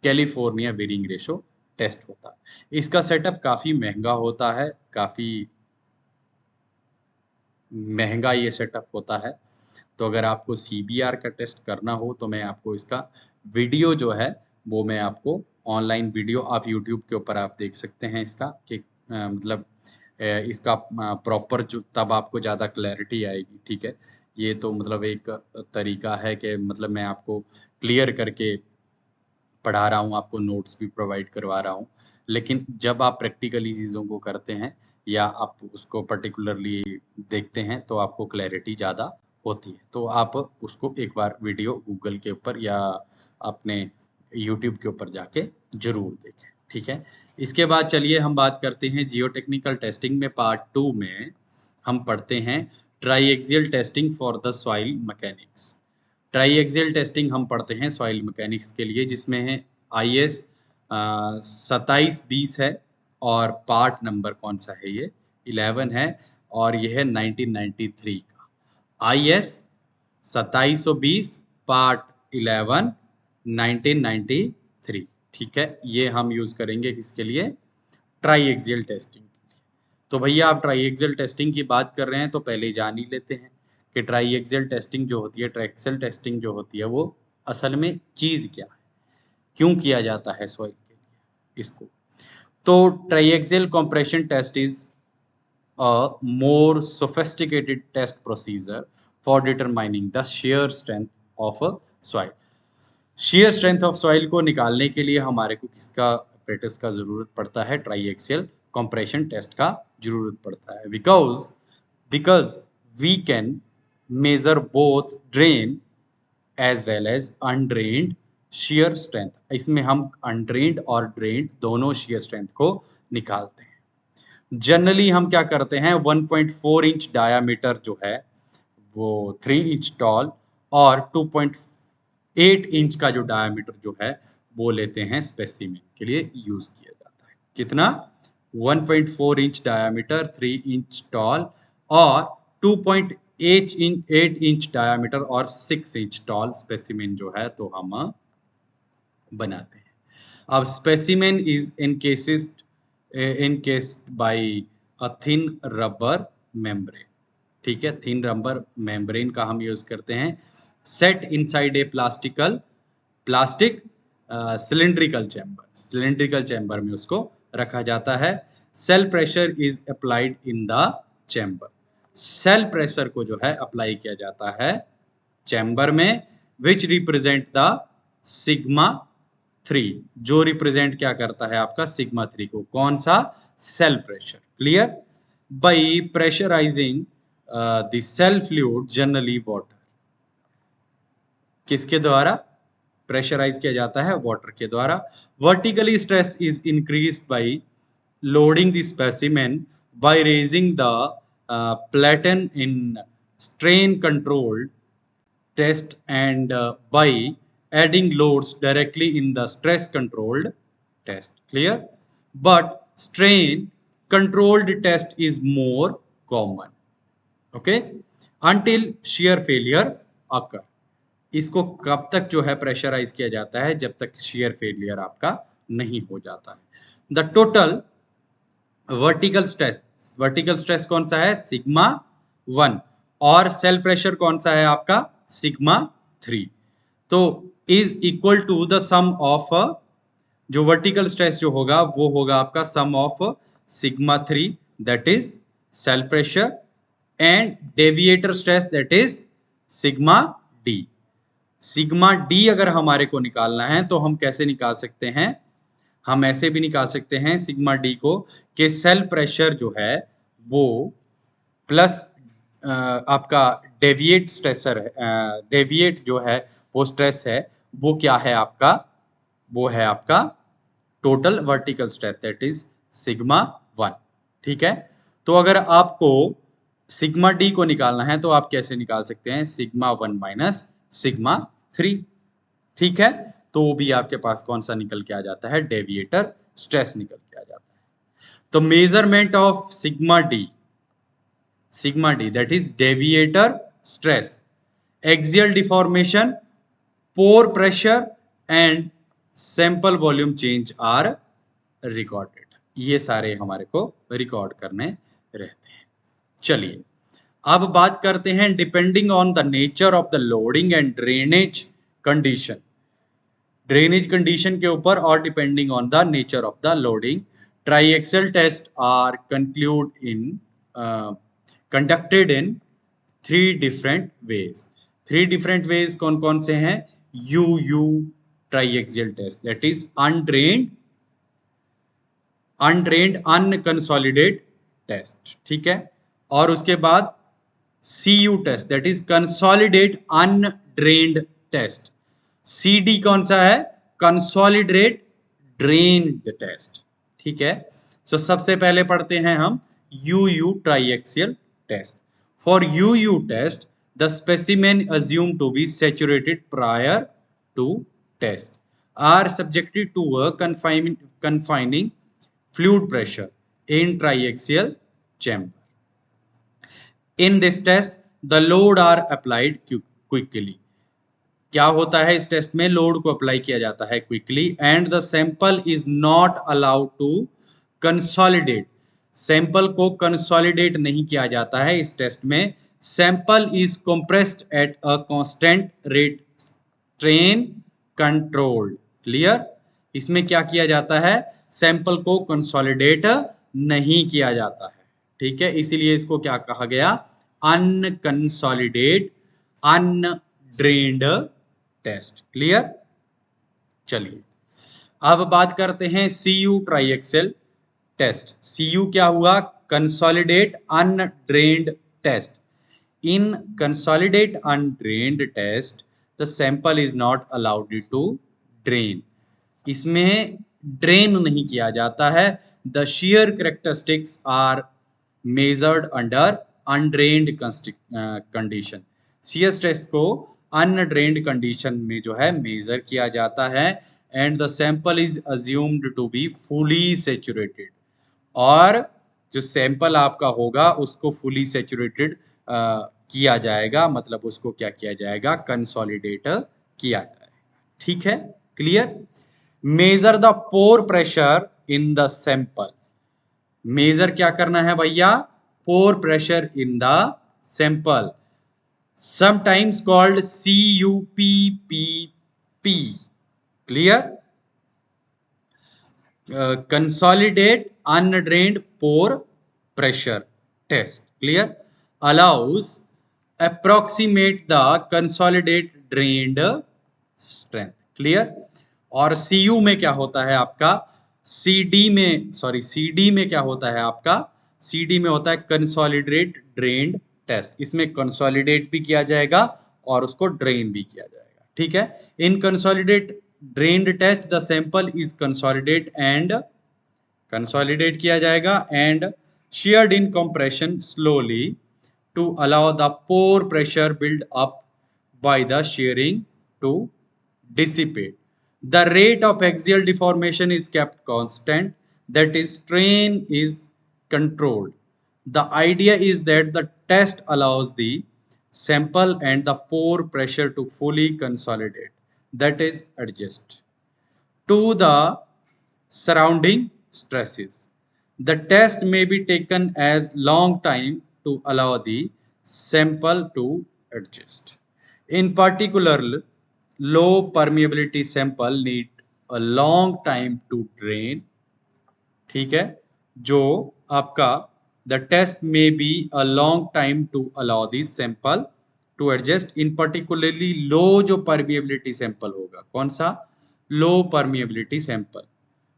कैलिफोर्निया वेरिंग रेशो टेस्ट होता है। इसका सेटअप काफ़ी महंगा होता है, काफ़ी महंगा ये सेटअप होता है। तो अगर आपको CBR का टेस्ट करना हो तो मैं आपको इसका वीडियो जो है वो मैं आपको ऑनलाइन वीडियो आप यूट्यूब के ऊपर आप देख सकते हैं इसका कि मतलब इसका प्रॉपर जो तब आपको ज़्यादा क्लैरिटी आएगी। ठीक है, ये तो मतलब एक तरीका है कि मतलब मैं आपको क्लियर करके पढ़ा रहा हूँ, आपको नोट्स भी प्रोवाइड करवा रहा हूँ, लेकिन जब आप प्रैक्टिकली चीज़ों को करते हैं या आप उसको पर्टिकुलरली देखते हैं तो आपको क्लैरिटी ज़्यादा होती है। तो आप उसको एक बार वीडियो गूगल के ऊपर या अपने यूट्यूब के ऊपर जाके ज़रूर देखें। ठीक है, इसके बाद चलिए हम बात करते हैं जियोटेक्निकल टेस्टिंग में पार्ट 2 में हम पढ़ते हैं triaxial testing for the soil mechanics. Triaxial testing हम पढ़ते हैं सॉइल मैकेनिक्स के लिए, जिसमें है IS 2720 है और पार्ट नंबर कौन सा है, ये 11 है और यह है 1993 का। IS 2720 part 11 1993। ठीक है, ये हम यूज करेंगे किसके लिए, ट्राईएक्सियल टेस्टिंग। तो भैया आप ट्राईएक्सियल टेस्टिंग की बात कर रहे हैं तो पहले जान ही लेते हैं कि ट्राईएक्सियल टेस्टिंग जो होती है, ट्राईएक्सियल टेस्टिंग जो होती है वो असल में चीज़ क्या है, क्यों किया जाता है सॉइल के लिए इसको। तो triaxial compression test is a more sophisticated test procedure for determining the shear strength of a soil. shear strength of soil को निकालने के लिए हमारे को किसका apparatus का जरूरत पड़ता है, ट्राईएक्सियल कंप्रेशन टेस्ट का जरूरत पड़ता है, because we can measure both drain as well as undrained shear strength। इसमें हम undrained और drained दोनों shear strength को निकालते हैं। जनरली हम क्या करते हैं, 1.4 इंच डायामीटर जो है वो 3 इंच टॉल और 2.8 इंच का जो डायामीटर जो है वो लेते हैं स्पेसिमेन के लिए यूज किया जाता है। कितना, 1.4 इंच डायामीटर, 3 इंच टॉल और 2.8 इंच डायामीटर और 6 इंच टॉल स्पेसिमेन जो है तो हम बनाते हैं। अब specimen is encased by a thin rubber membrane। ठीक है, थिन रबर मेम्ब्रेन का हम यूज करते हैं। Set inside a plastic cylindrical chamber में उसको रखा जाता है। Cell pressure is applied in the chamber. Cell pressure को जो है अप्लाई किया जाता है चैम्बर में, विच रिप्रेजेंट द सिग्मा 3, जो रिप्रेजेंट क्या करता है आपका सिग्मा 3 को, कौन सा, cell pressure. Clear. By pressurising the cell fluid generally water, किसके द्वारा प्रेशराइज किया जाता है, वाटर के द्वारा। Vertically stress is increased by loading the specimen by raising the platen in strain controlled test and by adding loads directly in the stress controlled test. Clear. But strain controlled test is more common. Okay, until shear failure occur. इसको कब तक जो है pressurise किया जाता है, जब तक shear failure आपका नहीं हो जाता है। The total वर्टिकल स्ट्रेस कौन सा है, सिग्मा 1, और सेल प्रेशर कौन सा है आपका, सिग्मा 3। तो is equal to the sum of, जो वर्टिकल स्ट्रेस जो होगा वो होगा आपका sum of sigma 3 that is cell pressure and deviator stress that is sigma D. Sigma D अगर हमारे को निकालना है तो हम कैसे निकाल सकते हैं, हम ऐसे भी निकाल सकते हैं सिग्मा डी को कि सेल प्रेशर जो है वो प्लस आपका डेविएट स्ट्रेसर है, डेविएट जो है वो स्ट्रेस है, वो क्या है आपका, वो है आपका total vertical stress that is sigma 1। ठीक है। तो अगर आपको सिग्मा डी को निकालना है तो आप कैसे निकाल सकते हैं, सिग्मा 1 माइनस सिग्मा 3। ठीक है। तो वो भी आपके पास कौन सा निकल के आ जाता है, डेविएटर स्ट्रेस निकल के आ जाता है। तो measurement of sigma D that is deviator stress, axial deformation, pore pressure and sample volume change are recorded. ये सारे हमारे को रिकॉर्ड करने रहते हैं। चलिए अब बात करते हैं depending on the nature of the loading and drainage condition, drainage condition के ऊपर और depending on the nature of the loading, triaxial test are conducted in 3 different ways. 3 different ways कौन कौन से हैं, U triaxial test that is undrained unconsolidate test. ठीक है। और उसके बाद CU test that is consolidate undrained test. CD कौन सा है, कंसोलिडेट ड्रेन्ड टेस्ट। ठीक है। तो सबसे पहले पढ़ते हैं हम UU triaxial test. For UU test the specimen assumed to be saturated prior to test are subjected to a confining fluid pressure in triaxial chamber. In this test the load are applied quickly. क्या होता है इस test में, load को apply किया जाता है quickly and the sample is not allowed to consolidate, sample को कंसोलिडेट नहीं किया जाता है इस टेस्ट में। Sample is compressed at a constant rate, strain controlled. Clear. इसमें क्या किया जाता है, सैंपल को कंसोलिडेट नहीं किया जाता है। ठीक है। इसीलिए इसको क्या कहा गया, अनकंसोलिडेट अनड्रेन्ड टेस्ट। क्लियर। चलिए अब बात करते हैं CU ट्राईएक्सियल टेस्ट। CU क्या हुआ, consolidate undrained test. In consolidate undrained test the sample is not allowed to drain, इसमें ड्रेन नहीं किया जाता है। The shear characteristics are measured under undrained condition, shear stress को अनड्रेन्ड कंडीशन में जो है मेजर किया जाता है and the sample is assumed to be fully saturated, और जो सैंपल आपका होगा उसको फुली सैचुरेटेड किया जाएगा, मतलब उसको क्या किया जाएगा, कंसोलिडेट किया जाएगा। ठीक है। Clear. Measure the pore pressure in the sample, measure क्या करना है भैया, pore pressure in the sample, sometimes called CUPPP. Clear. Consolidate undrained pore pressure, test, clear, allows approximate the consolidate drained strength, clear। और CU में क्या होता है आपका, CD में क्या होता है आपका, CD में होता है कंसोलिडेट ड्रेन्ड टेस्ट। इसमें कंसोलिडेट भी किया जाएगा और उसको ड्रेन भी किया जाएगा, ठीक है। In consolidate drained test the sample is consolidate किया जाएगा and sheared in compression slowly to allow the pore pressure build up by the shearing to dissipate. The rate of axial deformation is kept constant, that is, strain is controlled. The idea is that the test allows the sample and the pore pressure to fully consolidate, that is, adjust to the surrounding stresses. The test may be taken as long time to allow the sample to adjust. In particular, low permeability sample need a long time to drain, ठीक है, जो आपका the test may be a long time to allow the sample to adjust in particularly low जो permeability sample होगा, कौन सा, low permeability sample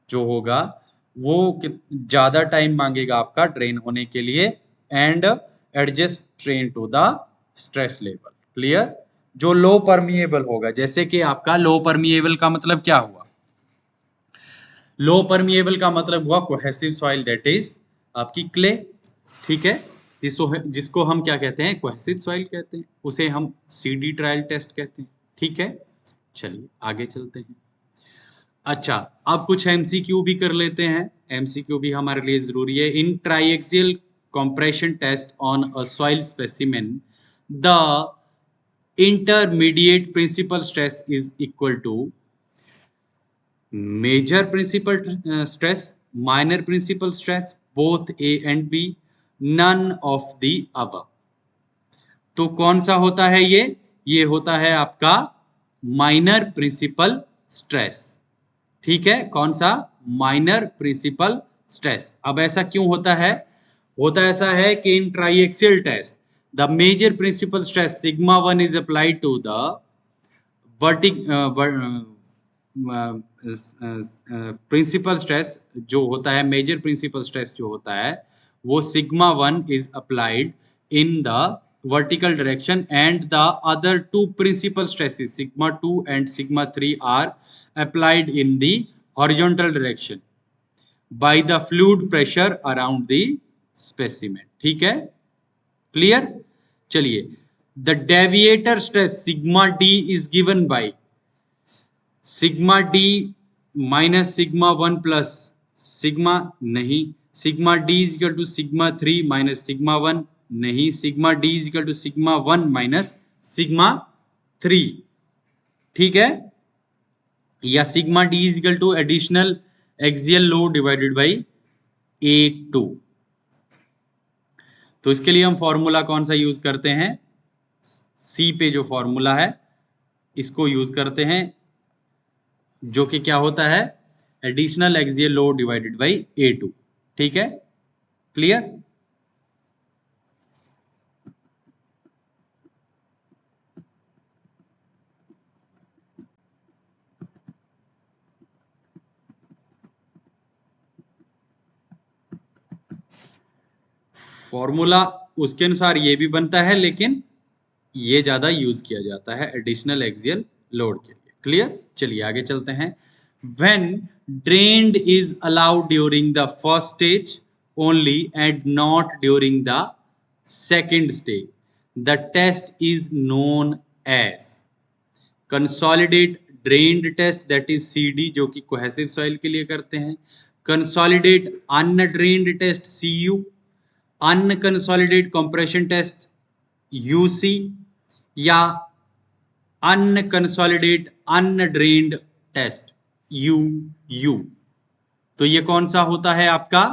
जो होगा वो ज्यादा टाइम मांगेगा आपका ड्रेन होने के लिए and adjust train to the stress level, clear. जो लो परमिएबल होगा, जैसे कि आपका लो परमिएबल का मतलब क्या हुआ, लो परमिएबल का मतलब हुआ कोहेसिव सॉइल, दैट इज आपकी क्ले, ठीक है, जिसको हम क्या कहते हैं, कोहेसिव सॉइल कहते हैं, उसे हम CD ट्रायल टेस्ट कहते हैं, ठीक है। चलिए आगे चलते हैं। अच्छा, अब कुछ MCQ भी कर लेते हैं, MCQ भी हमारे लिए जरूरी है। In triaxial compression test on a soil specimen the intermediate principal stress is equal to major principal stress, minor principal stress, both A and B, none of the above. तो कौन सा होता है ये होता है आपका माइनर प्रिंसिपल स्ट्रेस, ठीक है, कौन सा, माइनर प्रिंसिपल स्ट्रेस। अब ऐसा क्यों होता है, होता ऐसा है कि in triaxial test the major principal stress sigma 1 is applied to the principal stress जो होता है, मेजर प्रिंसिपल स्ट्रेस जो होता है वो sigma 1 is applied in the vertical direction and the other two principal stresses sigma 2 and sigma 3 are applied in the horizontal direction by the fluid pressure around the specimen, ठीक है, clear. चलिए, the deviator stress sigma D is given by sigma D minus sigma 1 plus sigma नहीं, sigma D is equal to sigma 3 minus sigma 1 नहीं, sigma D is equal to sigma 1 minus sigma 3, ठीक है, या sigma D is equal to additional axial load divided by A2। तो इसके लिए हम formula कौन सा यूज करते हैं, C पे जो फॉर्मूला है इसको यूज करते हैं, जो कि क्या होता है, additional axial load divided by A2, ठीक है, क्लियर। फॉर्मूला उसके अनुसार ये भी बनता है, लेकिन ये ज्यादा यूज किया जाता है एडिशनल एक्सियल लोड के लिए, क्लियर। चलिए आगे चलते हैं। When drained is allowed during the first stage only and not during the second stage, the test is known as consolidate drained test, that is CD, जो कि कोहेसिव सॉइल के लिए करते हैं, consolidate undrained test CU, unconsolidate compression test UC, या अनकंसोलिडेट अनड्रेन्ड test UU। तो ये कौन सा होता है आपका,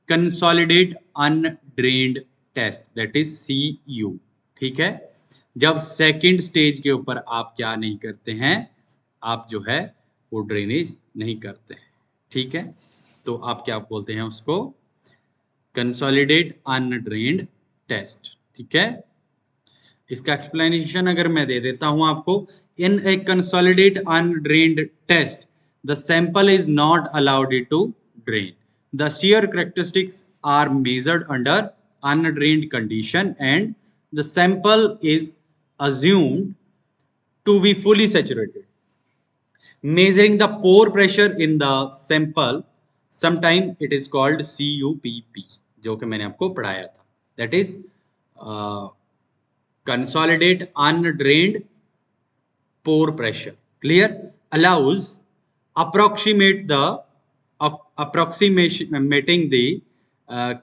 consolidate undrained test, that is CU, ठीक है। जब सेकंड स्टेज के ऊपर आप क्या नहीं करते हैं, आप जो है वो ड्रेनेज नहीं करते हैं, ठीक है, तो आप क्या बोलते हैं उसको, कंसोलिडेट अनड्रेन्ड टेस्ट। ठीक है, इसका एक्सप्लेनेशन अगर मैं दे देता हूं आपको, in a consolidate undrained test the sample is not allowed to drain, the shear characteristics are measured under undrained condition and the sample is assumed to be fully saturated. Measuring the pore pressure in the sample, sometime it is called CUPP, जो कि मैंने आपको पढ़ाया था, that is consolidate undrained pore pressure. Clear? Allows approximating the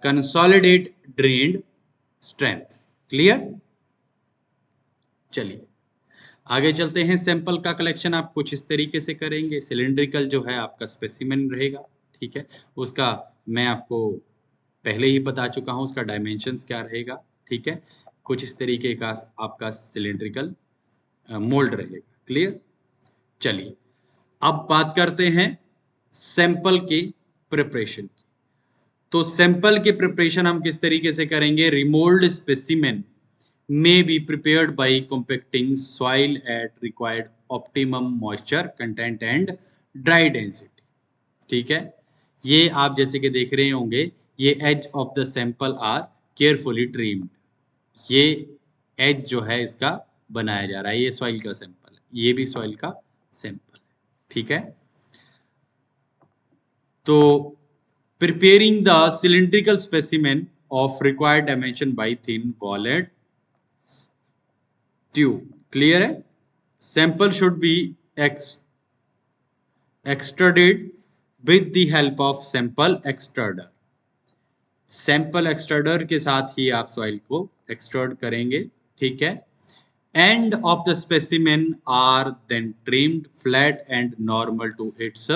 consolidate drained strength. Clear? चलिए आगे चलते हैं। सैंपल का कलेक्शन आप कुछ इस तरीके से करेंगे। सिलिंड्रिकल जो है आपका स्पेसिमेन रहेगा, ठीक है, उसका मैं आपको पहले ही बता चुका हूं, उसका डायमेंशंस क्या रहेगा, ठीक है, कुछ इस तरीके का आपका सिलिंड्रिकल मोल्ड रहेगा। क्लियर? चलिए अब बात करते हैं सैंपल की प्रिपरेशन की। तो सैंपल के प्रिपरेशन हम किस तरीके से करेंगे? Remould specimen may be prepared by compacting soil at required optimum moisture content and dry density. ठीक है, ये आप जैसे कि देख रहे होंगे, ये edge of the sample are carefully trimmed. ये edge जो है इसका बनाया जा रहा है, ये सॉइल का सैंपल है, ये भी सॉइल का सैंपल है। ठीक है, तो preparing the cylindrical specimen of required dimension by thin walled tube. Clear है? Sample should be extruded with the help of sample extruder. Sample extruder के साथ ही आप सॉइल को एक्सट्रूड करेंगे। ठीक है, end of the specimen are then trimmed flat and normal to its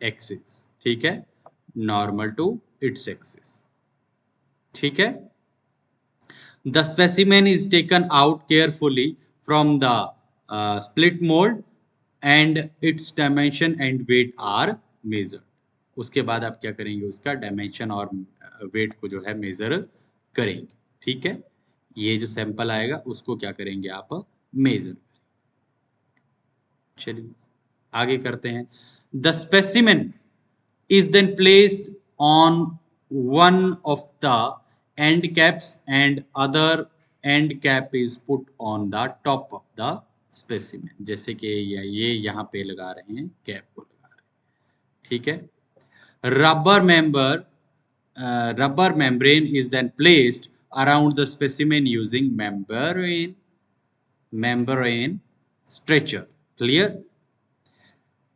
axis. ठीक है, नॉर्मल टू इट्स एक्सिस। ठीक है, the specimen is taken out carefully from the split mold and its dimension and weight are measured. उसके बाद आप क्या करेंगे? उसका डायमेंशन और वेट को जो है मेजर करेंगे। ठीक है, ये जो सैंपल आएगा उसको क्या करेंगे? आप मेजर करेंगे। चलिए आगे करते हैं। The specimen is then placed on one of the end caps and other end cap is put on the top of the specimen. जैसे कि ये यहाँ पे लगा रहे हैं, कैप को लगा रहे हैं। ठीक है, rubber membrane is then placed around the specimen using membrane stretcher. Clear?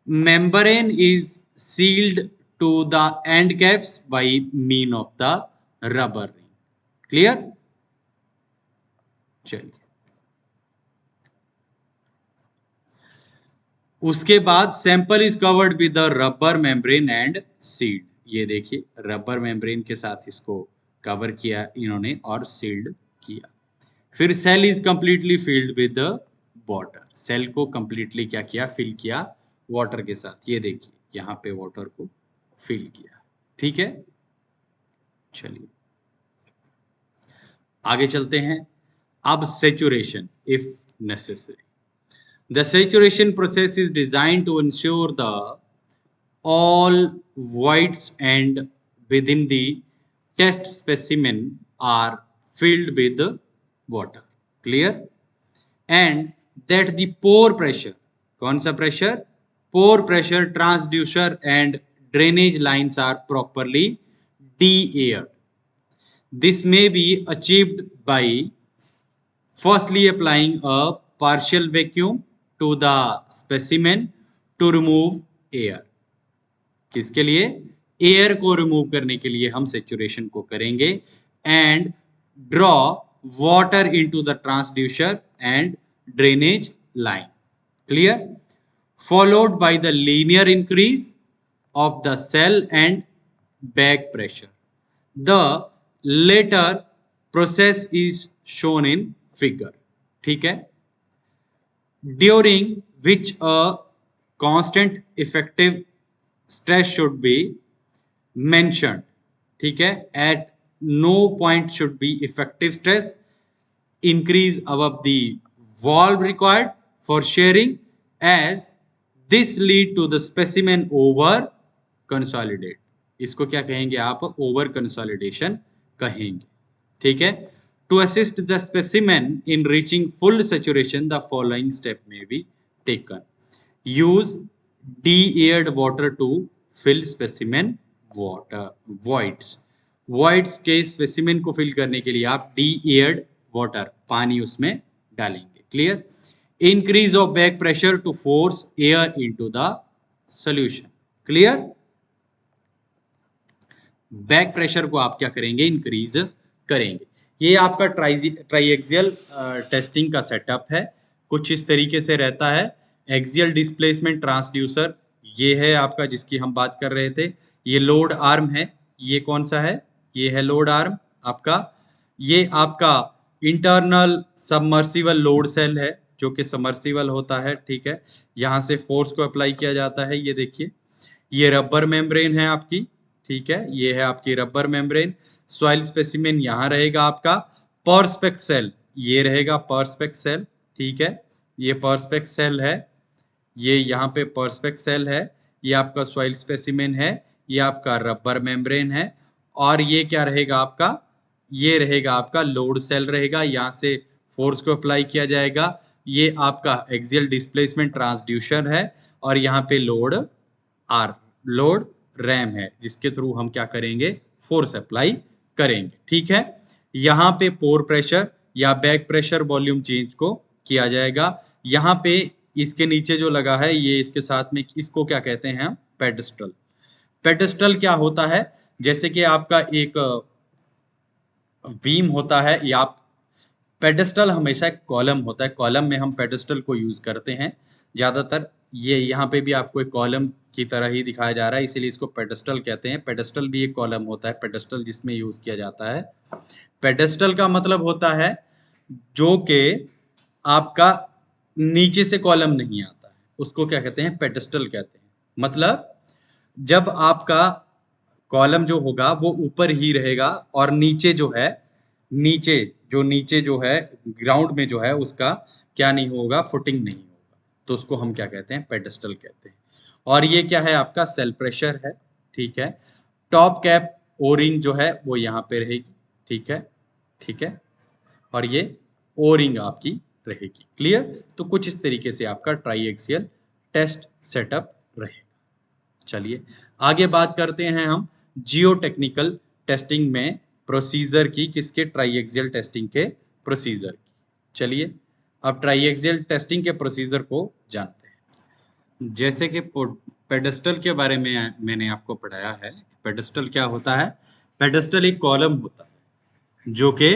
Membrane is sealed to the end caps by mean of the rubber ring. Clear? चलिए उसके बाद sample is covered with the rubber membrane and sealed. ये देखिए rubber membrane के साथ इसको cover किया इन्होंने और सील्ड किया। फिर cell is completely filled with water. Cell को कंप्लीटली क्या किया? फिल किया वाटर के साथ। ये देखिए यहाँ पे वाटर को फिल किया। ठीक है, चलिए आगे चलते हैं। अब saturation if necessary. The saturation process is designed to ensure the all voids and within the test specimen are filled with water. Clear? And that the pore pressure, कौन सा pressure? Pore pressure, transducer and drainage lines are properly de-aired. This may be achieved by firstly applying a partial vacuum to the specimen to remove air. किसके लिए? Air को remove करने के लिए हम saturation को करेंगे। And draw water into the transducer and drainage line. Clear? Followed by the linear increase of the cell and back pressure. The later process is shown in figure. ठीक है, during which a constant effective stress should be mentioned. ठीक है, at no point should be effective stress increase above the valve required for shearing as this lead to the specimen over consolidate. इसको क्या कहेंगे आप? Over consolidation कहेंगे, ठीक है। To assist the specimen in reaching full saturation the following step may be taken. Use de-aired water to fill specimen water voids। voids के specimen को fill करने के लिए आप de-aired वाटर पानी उसमें डालेंगे। Clear. Increase of back pressure to force air into the solution. Clear. Back pressure को आप क्या करेंगे? इंक्रीज करेंगे। ये आपका ट्राइएक्सियल टेस्टिंग का सेटअप है, कुछ इस तरीके से रहता है। एक्सियल डिस्प्लेसमेंट ट्रांसड्यूसर ये है आपका जिसकी हम बात कर रहे थे। ये लोड आर्म है। ये कौन सा है? ये है लोड आर्म आपका। ये आपका इंटरनल सबमर्सिबल लोड सेल है जो कि सबमर्सिबल होता है, ठीक है। यहाँ से फोर्स को अप्लाई किया जाता है। ये देखिए, ये रबर मेम्ब्रेन है आपकी, ठीक है। ये है आपकी रबर मेम्ब्रेन। सॉइल स्पेसिमेन यहाँ रहेगा आपका। पर्सपेक्स सेल ये रहेगा, पर्सपेक्स सेल, ठीक है। ये पर्सपेक्स सेल है, ये यहाँ पे पर्सपेक्स सेल है। ये आपका सॉइल स्पेसिमेन है, ये आपका रबर मेम्ब्रेन है। और ये क्या रहेगा आपका? ये रहेगा आपका लोड सेल रहेगा, यहाँ से फोर्स को अप्लाई किया जाएगा। ये आपका एक्सियल डिस्प्लेसमेंट ट्रांसड्यूसर है और यहाँ पे लोड रैम है जिसके थ्रू हम क्या करेंगे? फोर्स अप्लाई करेंगे, ठीक है। यहाँ पे पोर प्रेशर या बैक प्रेशर वॉल्यूम चेंज को किया जाएगा। यहाँ पे इसके नीचे जो लगा है ये इसके साथ में, इसको क्या कहते हैं हम? पेडेस्टल। पेडेस्टल क्या होता है? जैसे कि आपका एक बीम होता है या पेडेस्टल हमेशा एक कॉलम होता है। कॉलम में हम पेडेस्टल को यूज करते हैं ज्यादातर। ये यहाँ पे भी आपको एक कॉलम की तरह ही दिखाया जा रहा है, इसीलिए इसको पेडेस्टल कहते हैं। पेडेस्टल भी एक कॉलम होता है, पेडेस्टल जिसमें यूज किया जाता है। पेडेस्टल का मतलब होता है जो कि आपका नीचे से कॉलम नहीं आता है, उसको क्या कहते हैं? पेडेस्टल कहते हैं। मतलब जब आपका कॉलम जो होगा वो ऊपर ही रहेगा और नीचे जो है, नीचे जो है ग्राउंड में जो है उसका क्या नहीं होगा? फुटिंग नहीं होगा, तो उसको हम क्या कहते हैं? पेडेस्टल कहते हैं। और ये क्या है? आपका सेल प्रेशर है, ठीक है। टॉप कैप ओरिंग जो है वो यहाँ पे रहेगी, ठीक है, ठीक है। और ये ओरिंग आपकी रहेगी। क्लियर। तो कुछ इस तरीके से आपका ट्राइएक्सियल टेस्ट सेटअप रहेगा। चलिए आगे बात करते हैं हम जियोटेक्निकल टेस्टिंग में प्रोसीजर की, किसके? ट्राइएक्सियल टेस्टिंग के प्रोसीजर की। चलिए अब ट्राइएक्सियल टेस्टिंग के प्रोसीजर को जानते हैं। जैसे कि पेडेस्टल के बारे में मैंने आपको पढ़ाया है। पेडेस्टल क्या होता है? पेडेस्टल एक कॉलम होता है जो कि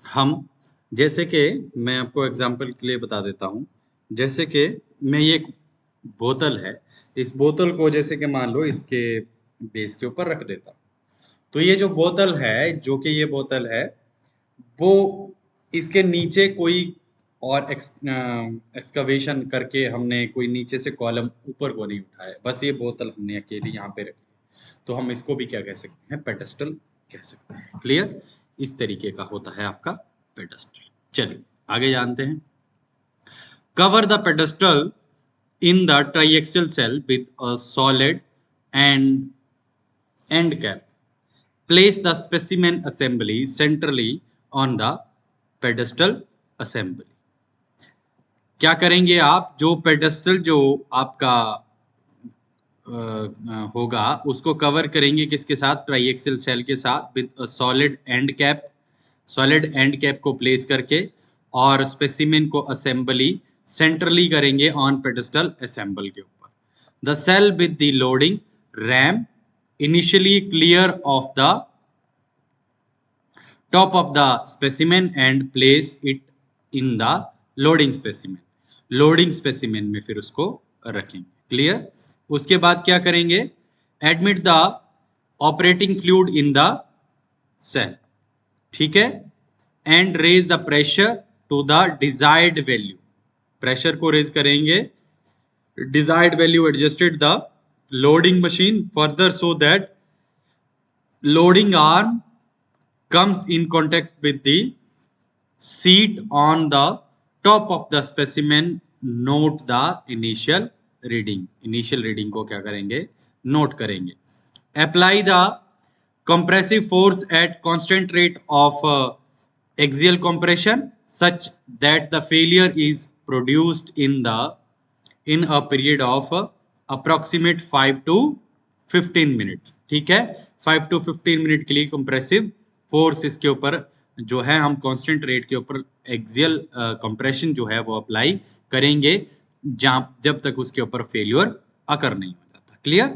हम, जैसे कि मैं आपको एग्जांपल के लिए बता देता हूँ। जैसे कि मैं ये एक बोतल है, इस बोतल को जैसे कि मान लो इसके बेस के ऊपर रख देता हूँ, तो ये जो बोतल है, जो कि ये बोतल है, वो इसके नीचे कोई और एक्सकवेशन करके हमने कोई नीचे से कॉलम ऊपर को नहीं उठाया, बस ये बोतल हमने अकेली यहाँ पे रखी, तो हम इसको भी क्या कह सकते हैं? पेडेस्टल कह सकते हैं। क्लियर। इस तरीके का होता है आपका पेडेस्टल। चलिए आगे जानते हैं। Cover the pedestal in the triaxial cell with a solid and end cap. Place the specimen assembly centrally on the pedestal assembly. क्या करेंगे आप? जो पेडेस्टल जो आपका होगा उसको कवर करेंगे किसके साथ? ट्राइएक्सियल सेल के साथ, with a solid end cap. Solid end cap को प्लेस करके और स्पेसिमेन को असेंबली सेंट्रली करेंगे ऑन पेडेस्टल असेंबल के ऊपर। The cell with the loading ram initially clear of the top of the specimen and place it in the loading specimen. Loading specimen में फिर उसको रखेंगे। क्लियर। उसके बाद क्या करेंगे? Admit the operating fluid in the cell, ठीक है, and raise the pressure to the desired value. Pressure को रेज करेंगे, desired value adjusted the loading machine further so that loading arm comes in contact with the sheet on the top of the specimen, note the initial reading. Initial reading को क्या करेंगे, note करेंगे. Apply the compressive force at constant rate of axial compression such that the failure is produced in a period of approximate 5 to 15 minute. ठीक है, 5 to 15 minute के लिए compressive force इसके ऊपर जो है हम कांस्टेंट रेट के ऊपर एक्सियल कंप्रेशन जो है वो अप्लाई करेंगे जब तक उसके ऊपर फेल्यूर अकर नहीं हो जाता. क्लियर,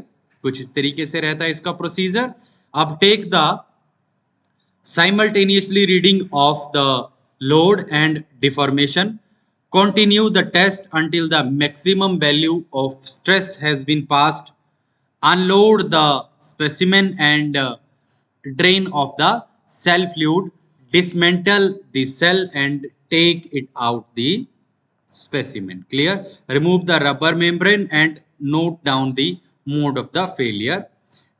कुछ इस तरीके से रहता है इसका प्रोसीजर. अब take the simultaneously reading of the load and deformation. Continue the test until the maximum value of stress has been passed. Unload the specimen and drain of the cell fluid. Dismantle the cell and take it out the specimen. Clear? Remove the rubber membrane and note down the mode of the failure.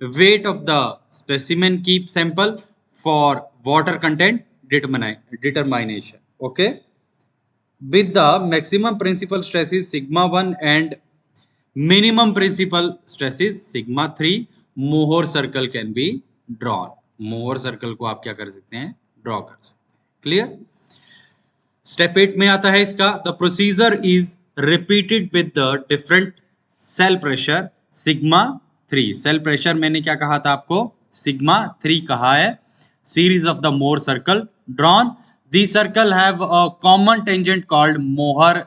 Weight of the specimen. Keep sample for water content determination. Okay, with the maximum principal stress is sigma 1 and minimum principal stress is sigma 3, Mohr circle can be drawn. Mohr circle को आप क्या कर सकते हैं, draw कर सकते हैं. Clear. Step 8 में आता है इसका, the procedure is repeated with the different cell pressure sigma 3. Cell pressure मैंने क्या कहा था आपको, सिग्मा 3 कहा है. Series of the Mohr circle drawn. These circle have a common tangent called Mohr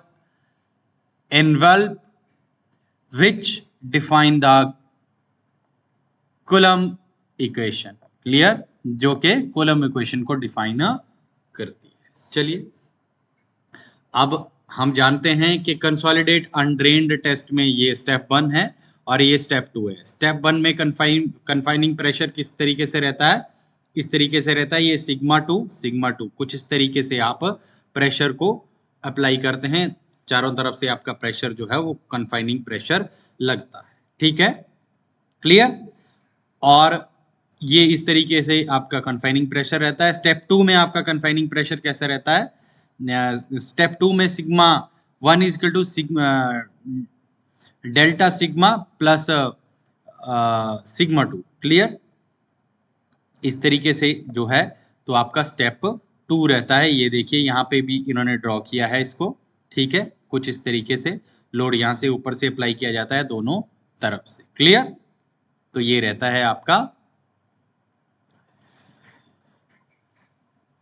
envelope, which define the Coulomb equation. Clear, जो के Coulomb equation को डिफाइन करती है. चलिए, अब हम जानते हैं कि कंसोलिडेट अनड्रेन्ड टेस्ट में ये स्टेप 1 है और ये स्टेप 2 है. स्टेप 1 में कन्फाइनिंग प्रेशर किस तरीके से रहता है, इस तरीके से रहता है. ये सिग्मा 2 कुछ इस तरीके से आप प्रेशर को अप्लाई करते हैं, चारों तरफ से आपका प्रेशर जो है वो कन्फाइनिंग प्रेशर लगता है. ठीक है, क्लियर. और ये इस तरीके से आपका कन्फाइनिंग प्रेशर रहता है. स्टेप 2 में आपका कन्फाइनिंग प्रेशर कैसा रहता है, स्टेप 2 में sigma 1 is equal to delta sigma plus sigma 2. Clear, इस तरीके से जो है तो आपका स्टेप 2 रहता है. ये देखिए यहाँ पे भी इन्होंने ड्रॉ किया है इसको. ठीक है, कुछ इस तरीके से लोड यहाँ से ऊपर से अप्लाई किया जाता है दोनों तरफ से. क्लियर, तो ये रहता है आपका.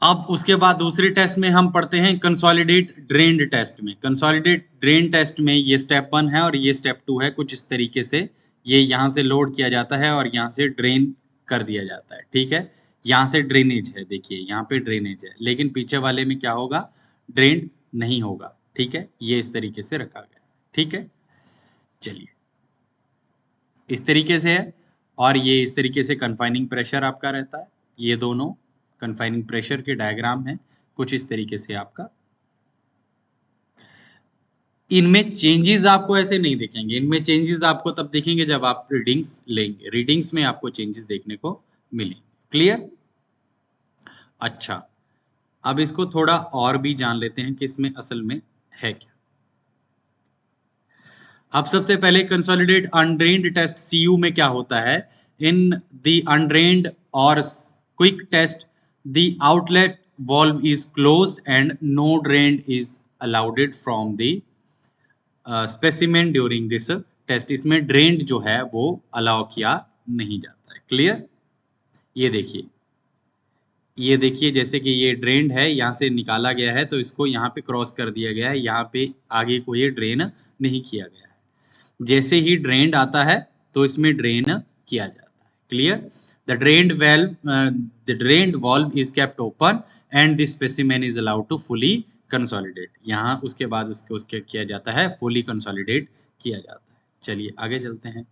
अब उसके बाद दूसरे टेस्ट में हम पढ़ते हैं कंसोलिडेट ड्रेन्ड टेस्ट में. कंसोलिडेट ड्रेन टेस्ट में ये स्टेप 1 है और ये स्टेप 2 है. कुछ इस तरीके से ये यहाँ से लोड किया जाता है और यहाँ से ड्रेन कर दिया जाता है. ठीक है, यहाँ से ड्रेनेज है, देखिए यहाँ पे ड्रेनेज है, लेकिन पीछे वाले में क्या होगा, ड्रेन नहीं होगा. ठीक है, ये इस तरीके से रखा गया है. ठीक है, चलिए इस तरीके से है. और ये इस तरीके से कन्फाइनिंग प्रेशर आपका रहता है. ये दोनों कन्फाइनिंग प्रेशर के डायग्राम है कुछ इस तरीके से आपका. इनमें चेंजेस आपको ऐसे नहीं दिखेंगे, इनमें चेंजेस आपको तब दिखेंगे जब आप रीडिंग्स लेंगे. रीडिंग्स में आपको चेंजेस देखने को मिलेंगे. क्लियर. अच्छा, अब इसको थोड़ा और भी जान लेते हैं कि इसमें असल में है क्या. अब सबसे पहले कंसोलिडेट अनड्रेन्ड टेस्ट CU में क्या होता है, इन द अनड्रेन्ड और quick test the outlet valve is closed and no drain is allowed from the specimen during this test. इसमें ड्रेन्ड जो है वो अलाउ किया नहीं जाता है. क्लियर, ये देखिए जैसे कि ये ड्रेन्ड है, यहाँ से निकाला गया है तो इसको यहाँ पे क्रॉस कर दिया गया है, यहाँ पे आगे को ये ड्रेन नहीं किया गया है. जैसे ही ड्रेन्ड आता है तो इसमें ड्रेन किया जाता है. Clear, the drained valve is kept open and the specimen is allowed to fully consolidate. यहाँ उसके बाद उसके किया जाता है, फुली कंसोलिडेट किया जाता है. चलिए आगे चलते हैं.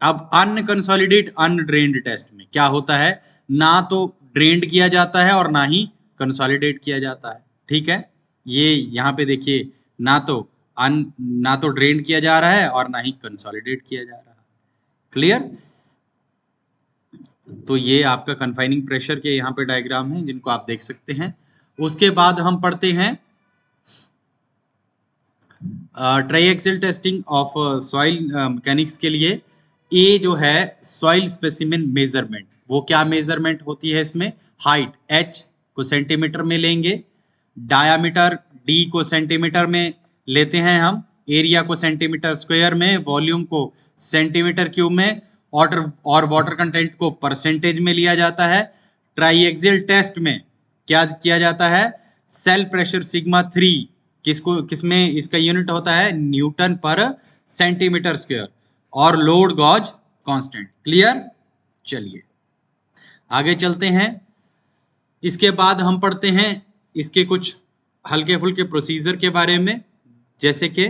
अब अनकंसोलिडेट अनड्रेन्ड टेस्ट में क्या होता है, ना तो ड्रेन्ड किया जाता है और ना ही कंसोलिडेट किया जाता है. ठीक है, ये यहाँ पे देखिए ना तो ड्रेन्ड किया जा रहा है और ना ही कंसोलिडेट किया जा रहा है. क्लियर. तो ये आपका कन्फाइनिंग प्रेशर के यहाँ पे डायग्राम है जिनको आप देख सकते हैं। उसके बाद हम पढ़ते हैं triaxial testing of soil mechanics के लिए। ए जो है सॉइल स्पेसिमेन मेजरमेंट, वो क्या मेजरमेंट होती है इसमें? हाइट h को सेंटीमीटर में लेंगे, डायामीटर d को सेंटीमीटर में लेते हैं हम, एरिया को सेंटीमीटर स्क्वायर में, वॉल्यूम को सेंटीमीटर क्यूब में, और वाटर कंटेंट को परसेंटेज में लिया जाता है। ट्राईएक्सियल टेस्ट में क्या किया जाता है? सेल प्रेशर सिग्मा 3 किसमें इसका यूनिट होता है? न्यूटन पर सेंटीमीटर स्क्वायर, और लोड गॉज कांस्टेंट। क्लियर? चलिए आगे चलते हैं। इसके बाद हम पढ़ते हैं इसके कुछ हल्के फुल्के प्रोसीजर के बारे में, जैसे कि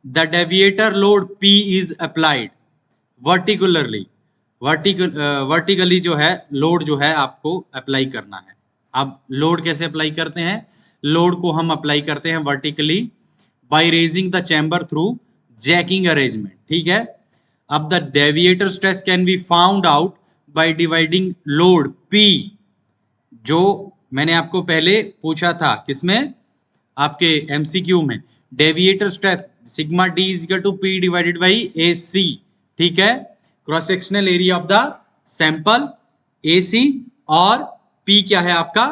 the deviator load P is applied verticularly. Vertically जो है लोड जो है आपको अप्लाई करना है। अब लोड कैसे अप्लाई करते हैं? लोड को हम अप्लाई करते हैं vertically by raising the chamber through jacking arrangement. ठीक है। अब the deviator stress can be found out by dividing load P, जो मैंने आपको पहले पूछा था किसमें? आपके एमसीक्यू में। Deviator stress sigma D is equal to P divided by AC। ठीक है। Cross sectional area of the sample AC, और P क्या है आपका?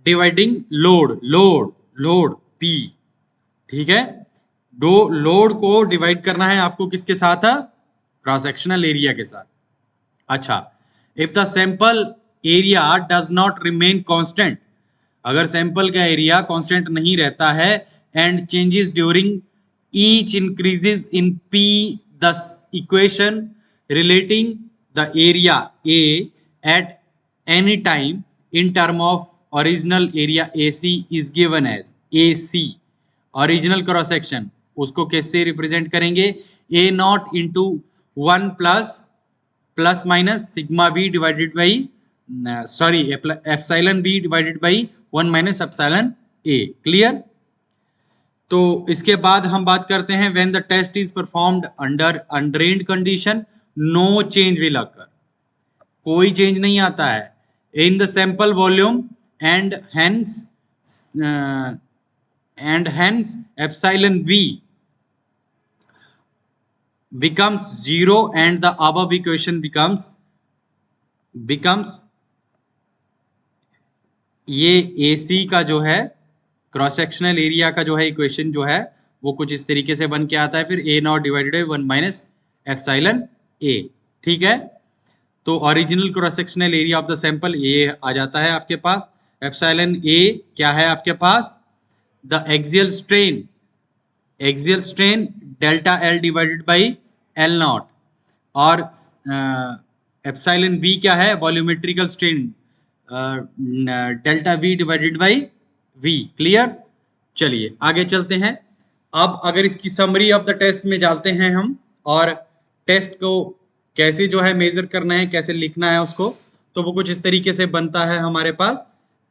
Dividing load P। ठीक है। दो लोड को डिवाइड करना है आपको किसके साथ? क्रॉस सेक्शनल एरिया के साथ। अच्छा, if the sample area does not remain constant, अगर सैंपल का एरिया कांस्टेंट नहीं रहता है, and changes during each increases in P, the equation relating the area A at any time in term of original area AC is given as AC, original cross section, उसको कैसे represent करेंगे? A naught into 1 plus minus sigma B divided by epsilon B divided by 1 minus epsilon A। Clear? तो इसके बाद हम बात करते हैं when the test is performed under undrained condition, no change will occur, कोई चेंज नहीं आता है in the sample volume, and hence epsilon V becomes 0 and the above equation becomes ये AC का जो है क्रॉस सेक्शनल एरिया का जो है इक्वेशन जो है वो कुछ इस तरीके से बन के आता है, फिर A not divided by 1 minus epsilon A। ठीक है। तो original cross sectional area of the sample A आ जाता है आपके पास। एप्सिलॉन A क्या है आपके पास? The axial strain delta L divided by L naught, और एप्सिलॉन V क्या है? Volumetrical strain delta V divided by V। Clear? चलिए आगे चलते हैं। अब अगर इसकी समरी ऑफ द टेस्ट में जाते हैं हम, और टेस्ट को कैसे जो है मेजर करना है, कैसे लिखना है उसको, तो वो कुछ इस तरीके से बनता है हमारे पास।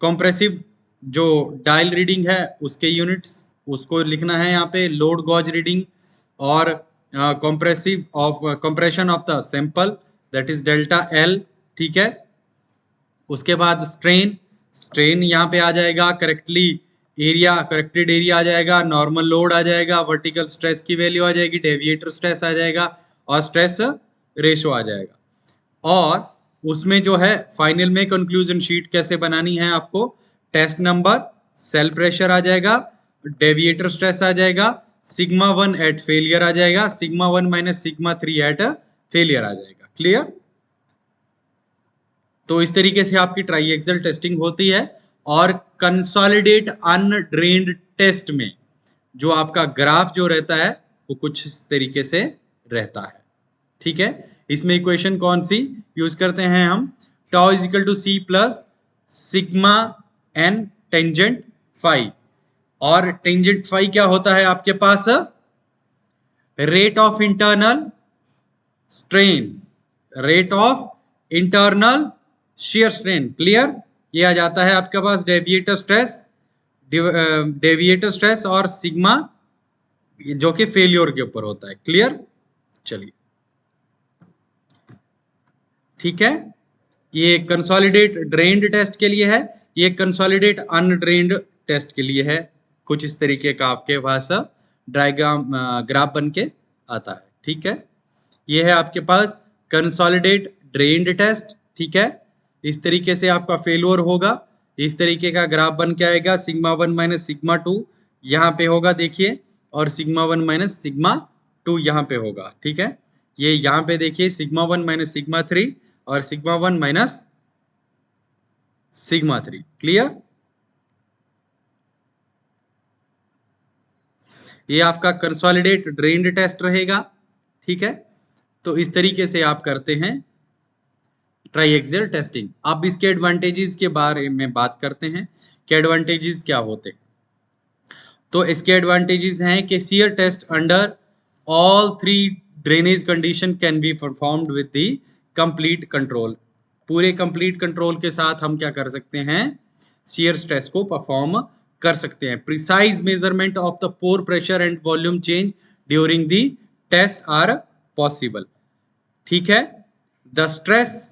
कॉम्प्रेसिव जो डायल रीडिंग है उसके यूनिट्स उसको लिखना है यहाँ पे, लोड गॉज रीडिंग, और compression of the sample that is delta L। ठीक है। उसके बाद स्ट्रेन यहाँ पे आ जाएगा, करेक्टेड एरिया आ जाएगा, नॉर्मल लोड आ जाएगा, वर्टिकल स्ट्रेस की वैल्यू आ जाएगी, डेविएटर स्ट्रेस आ जाएगा, और स्ट्रेस रेशो आ जाएगा। और उसमें जो है फाइनल में कंक्लूजन शीट कैसे बनानी है आपको? टेस्ट नंबर, सेल प्रेशर आ जाएगा, डेविएटर स्ट्रेस आ जाएगा, सिग्मा 1 एट फेलियर आ जाएगा, sigma 1 minus sigma 3 at failure आ जाएगा। क्लियर? तो इस तरीके से आपकी ट्राईएक्सियल टेस्टिंग होती है। और कंसोलिडेट अनड्रेन्ड टेस्ट में जो आपका ग्राफ जो रहता है वो कुछ इस तरीके से रहता है। ठीक है। इसमें इक्वेशन कौन सी यूज करते हैं हम? Tau is equal to C plus sigma N tangent phi, और टेंजेंट फाई क्या होता है आपके पास? Rate of internal strain, rate of internal shear strain. Clear? ये आ जाता है आपके पास डेविएटर स्ट्रेस और सिग्मा जो कि फेलियर के ऊपर होता है। क्लियर? चलिए ठीक है। ये कंसोलिडेट ड्रेन्ड टेस्ट के लिए है, ये कंसोलिडेट अनड्रेन्ड टेस्ट के लिए है। कुछ इस तरीके का आपके पास डायग्राम ग्राफ बन के आता है, ठीक है। ये है आपके पास कंसोलिडेट ड्रेन्ड टेस्ट, ठीक है। इस तरीके से आपका फेल्योर होगा, इस तरीके का ग्राफ बन के आएगा, सिग्मा 1 माइनस सिग्मा 2 यहाँ पे होगा देखिए, और सिग्मा 1 माइनस सिग्मा 2 यहाँ पे होगा, ठीक है। ये यहाँ पे देखिए सिग्मा 1 माइनस सिग्मा 3 और सिग्मा 1 माइनस सिग्मा 3, क्लियर। ये आपका कंसोलिडेट ड्रेन्ड टेस्ट रहेगा, ठीक है। तो इस तरीके से आप करते हैं ट्राइएक्सियल टेस्टिंग। अब इसके एडवांटेजेस के बारे में बात करते हैं कि एडवांटेजेस क्या होते हैं। तो इसके एडवांटेजेस हैं कि shear test under all 3 drainage condition can be performed with the complete control. पूरे कंप्लीट कंट्रोल के साथ हम क्या कर सकते हैं, शियर स्ट्रेस को परफॉर्म कर सकते हैं। Precise measurement of the pore pressure and volume change during the test are possible, ठीक है। The stress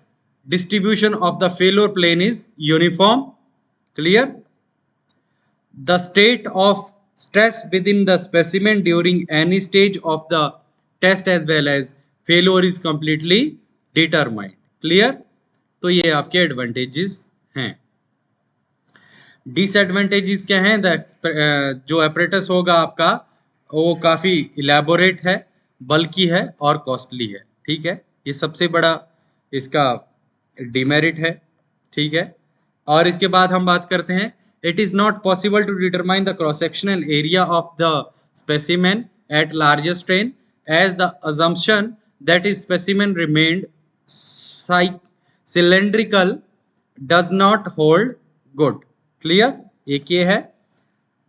distribution of the failure plane is uniform, clear. The state of stress within the specimen during any stage of the test as well as failure is completely determined, clear. तो ये आपके advantages हैं। Disadvantages क्या हैं, जो apparatus होगा आपका वो काफी इलेबोरेट है, बल्कि है और कॉस्टली है, ठीक है। ये सबसे बड़ा इसका डिमेरिट है, ठीक है। और इसके बाद हम बात करते हैं, it is not possible to determine the cross sectional area of the specimen at larger strain as the assumption that is specimen remained cylindrical does not hold good, clear. एक ये है,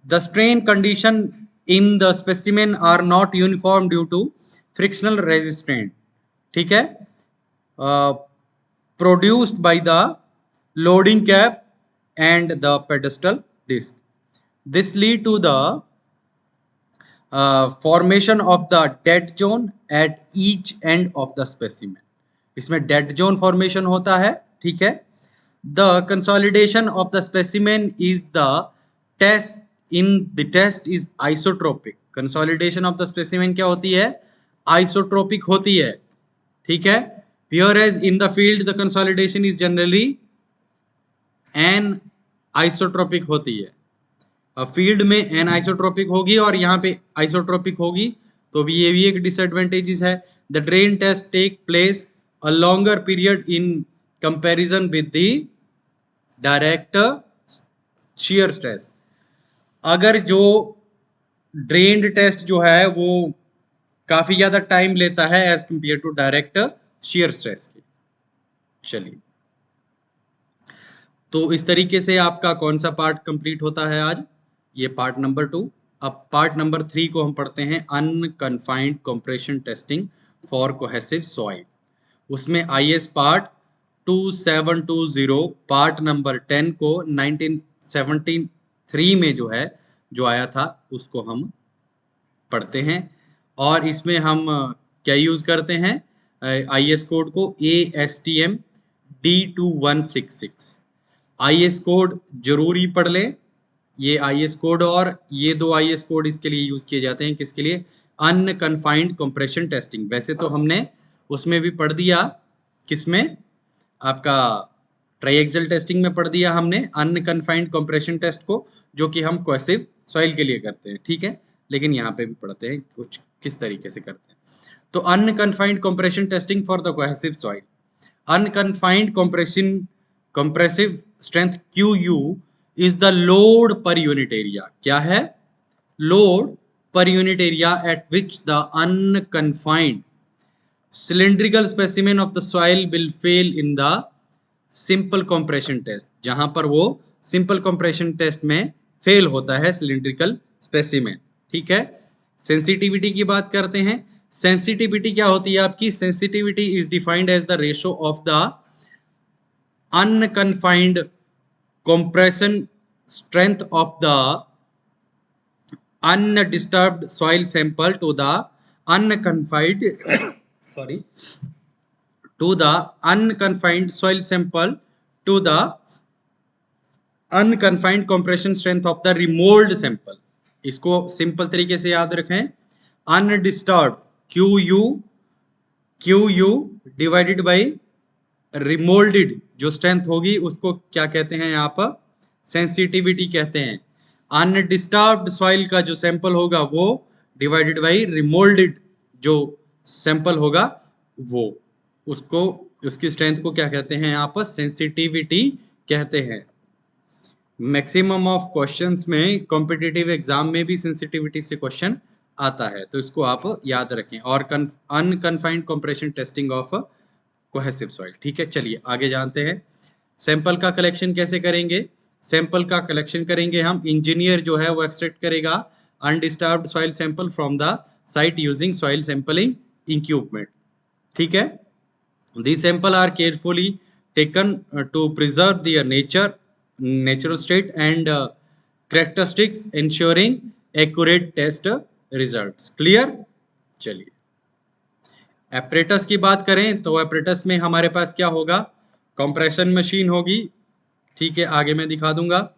the strain condition in the specimen are not uniform due to frictional resistant, ठीक है, produced by the loading cap and the pedestal disc. This lead to the formation of the dead zone at each end of the specimen. इसमें dead zone formation होता है, ठीक है। The consolidation of the specimen is the test in the test is isotropic. Consolidation of the specimen क्या होती है, isotropic होती है, ठीक है। Whereas in the field the consolidation is generally anisotropy होती है। अब फील्ड में एनआइसोट्रोपिक होगी और यहाँ पे आइसोट्रोपिक होगी, तो भी ये भी एक डिसएडवांटेजेस है। The drain test take place a longer period in comparison with the direct shear stress. अगर जो ड्रेन्ड टेस्ट जो है वो काफी ज्यादा टाइम लेता है as compare to direct shear stress की। चलिए, तो इस तरीके से आपका कौन सा पार्ट कंप्लीट होता है आज, ये पार्ट नंबर 2। अब पार्ट नंबर 3 को हम पढ़ते हैं, unconfined compression testing for cohesive soil. उसमें आईएस पार्ट 2720 पार्ट नंबर 10 को 1973 में जो है जो आया था उसको हम पढ़ते हैं। और इसमें हम क्या यूज करते हैं, आईएस कोड को ASTM D2166। आईएस कोड जरूरी पढ़ लें, ये आईएस कोड और ये 2 आईएस कोड इसके लिए यूज किए जाते हैं। किसके लिए, अनकन्फाइंड कंप्रेशन टेस्टिंग। वैसे तो हमने उसमें भी पढ़ दिया, किसमें, आपका ट्राइएक्सियल टेस्टिंग में पढ़ दिया हमने अनकन्फाइंड कंप्रेशन टेस्ट को, जो कि हम कोहेसिव सॉइल के लिए करते हैं, ठीक है। लेकिन यहाँ पे भी पढ़ते हैं कुछ किस तरीके से करते हैं। तो unconfined compression testing for the cohesive soil. Unconfined compressive strength QU is the load per unit area। क्या है, load per unit area at which the unconfined cylindrical specimen of the soil will fail in the simple compression test। जहां पर वो simple compression test में fail होता है cylindrical specimen, ठीक है। सेंसिटिविटी की बात करते हैं। सेंसिटिविटी क्या होती है आपकी, sensitivity is defined as the ratio of the unconfined compression strength of the undisturbed soil sample to the unconfined to the unconfined soil sample to the unconfined compression strength of the remolded sample. इसको simple तरीके से याद रखें, undisturbed QU divided by remoulded जो strength होगी उसको क्या कहते हैं यहाँ पर, सेंसिटिविटी कहते हैं। अनडिस्टर्ब्ड सॉइल का जो सैंपल होगा वो डिवाइडेड बाई रिमोल्डेड जो सैंपल होगा वो, उसको उसकी स्ट्रेंथ को क्या कहते हैं यहाँ पर, सेंसिटिविटी कहते हैं। मैक्सिमम ऑफ क्वेश्चंस में कॉम्पिटिटिव एग्जाम में भी सेंसिटिविटी से क्वेश्चन आता है, तो इसको आप याद रखें। और unconfined compression testing of cohesive soil. ठीक है, चलिए आगे जानते हैं सैंपल का कलेक्शन कैसे करेंगे। सैंपल का कलेक्शन करेंगे हम, इंजीनियर जो है वो एक्सट्रैक्ट करेगा undisturbed soil sample from the site using soil sampling equipment. ठीक है, the sample are carefully taken to preserve their natural state and characteristics ensuring accurate test results। Clear. चलिए एपरेटस की बात करें तो एपरेटस में हमारे पास क्या होगा, कंप्रेशन मशीन होगी। ठीक है, आगे मैं दिखा दूंगा।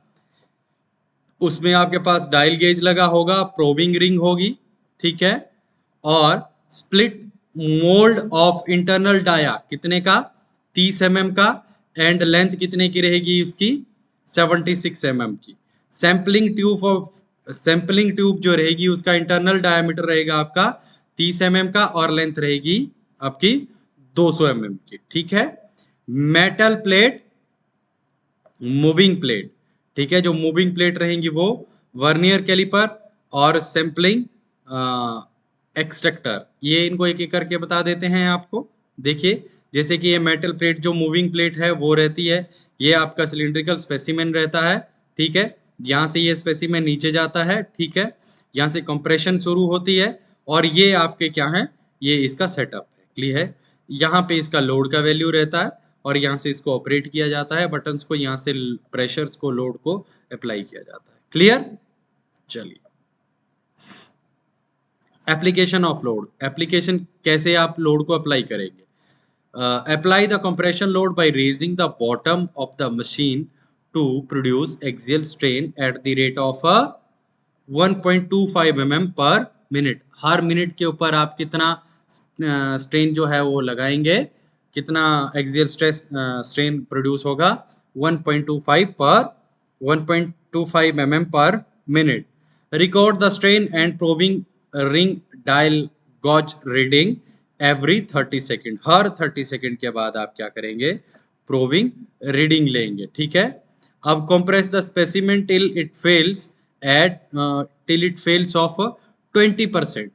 उसमें आपके पास डायल गेज लगा होगा, प्रोबिंग रिंग होगी। ठीक है, और split mould of internal dia कितने का, 30 mm का, एंड लेंथ कितने की रहेगी उसकी, 76 mm की। सैंपलिंग ट्यूब जो रहेगी उसका इंटरनल डायमीटर रहेगा आपका 30 mm का और लेंथ रहेगी आपकी 200 mm की। ठीक है, मेटल प्लेट, मूविंग प्लेट। ठीक है, जो मूविंग प्लेट रहेंगी वो वर्नियर कैलिपर और सैंपलिंग एक्सट्रैक्टर, ये इनको एक एक करके बता देते हैं आपको। देखिए जैसे कि ये मेटल प्लेट जो मूविंग प्लेट है वो रहती है, ये आपका सिलिंड्रिकल स्पेसिमेन रहता है। ठीक है, यहाँ से ये स्पेसिमेन नीचे जाता है। ठीक है, यहाँ से कंप्रेशन शुरू होती है और ये आपके क्या है, ये इसका सेटअप है। क्लियर है, यहाँ पे इसका लोड का वैल्यू रहता है और यहाँ से इसको ऑपरेट किया जाता है, बटन्स को यहाँ से प्रेशर्स को, लोड को अप्लाई किया जाता है। क्लियर। चलिए एप्लीकेशन ऑफ लोड, एप्लीकेशन कैसे आप लोड को अप्लाई करेंगे। Apply the compression load by raising the bottom of the machine to produce axial strain at the rate of 1.25 mm per minute। Her minute के ऊपर आप कितना strain जो है वो लगाएंगे, कितना एक्सियल स्ट्रेन प्रोड्यूस होगा, 1.25 mm per minute। Record the strain and probing ring dial gauge reading every 30 second. हर 30 सेकेंड के बाद आप क्या करेंगे, प्रोविंग रीडिंग लेंगे। ठीक है, अब compress the specimen till it fails of 20%।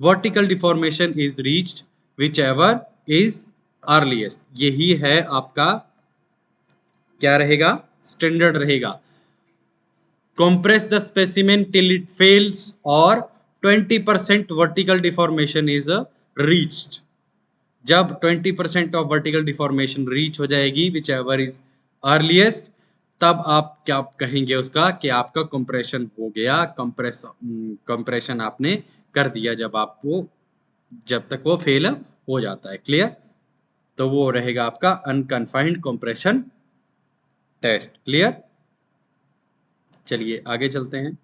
Vertical deformation is reached which ever is earliest. यही है आपका क्या रहेगा, स्टैंडर्ड रहेगा। Compress the specimen till it fails और 20% वर्टिकल डिफॉर्मेशन इज रीच्ड। जब 20% ऑफ वर्टिकल डिफॉर्मेशन रीच हो जाएगी विच एवर इज अर्लीस्ट, तब आप क्या कहेंगे उसका कि आपका कंप्रेशन हो गया, कंप्रेशन आपने कर दिया। जब तक वो फेल हो जाता है। क्लियर, तो वो रहेगा आपका अनकन्फाइंड कंप्रेशन टेस्ट। क्लियर। चलिए आगे चलते हैं।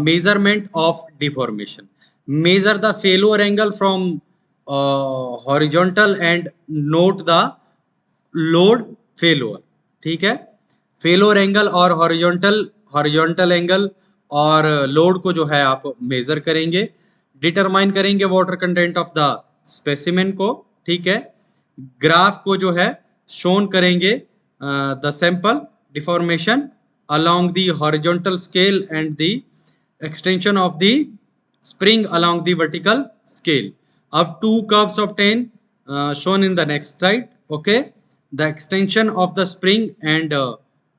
Measurement of deformation, measure the failure angle from horizontal and note the load failure। ठीक है, फेलोर एंगल और हॉरिजॉन्टल एंगल और लोड को जो है आप मेजर करेंगे। डिटरमाइन करेंगे water content of the specimen को। ठीक है, ग्राफ को जो है शोन करेंगे the sample deformation along the horizontal scale and the extension of the spring along the vertical scale। Of two curves obtained shown in the next slide। Okay, the extension of the spring and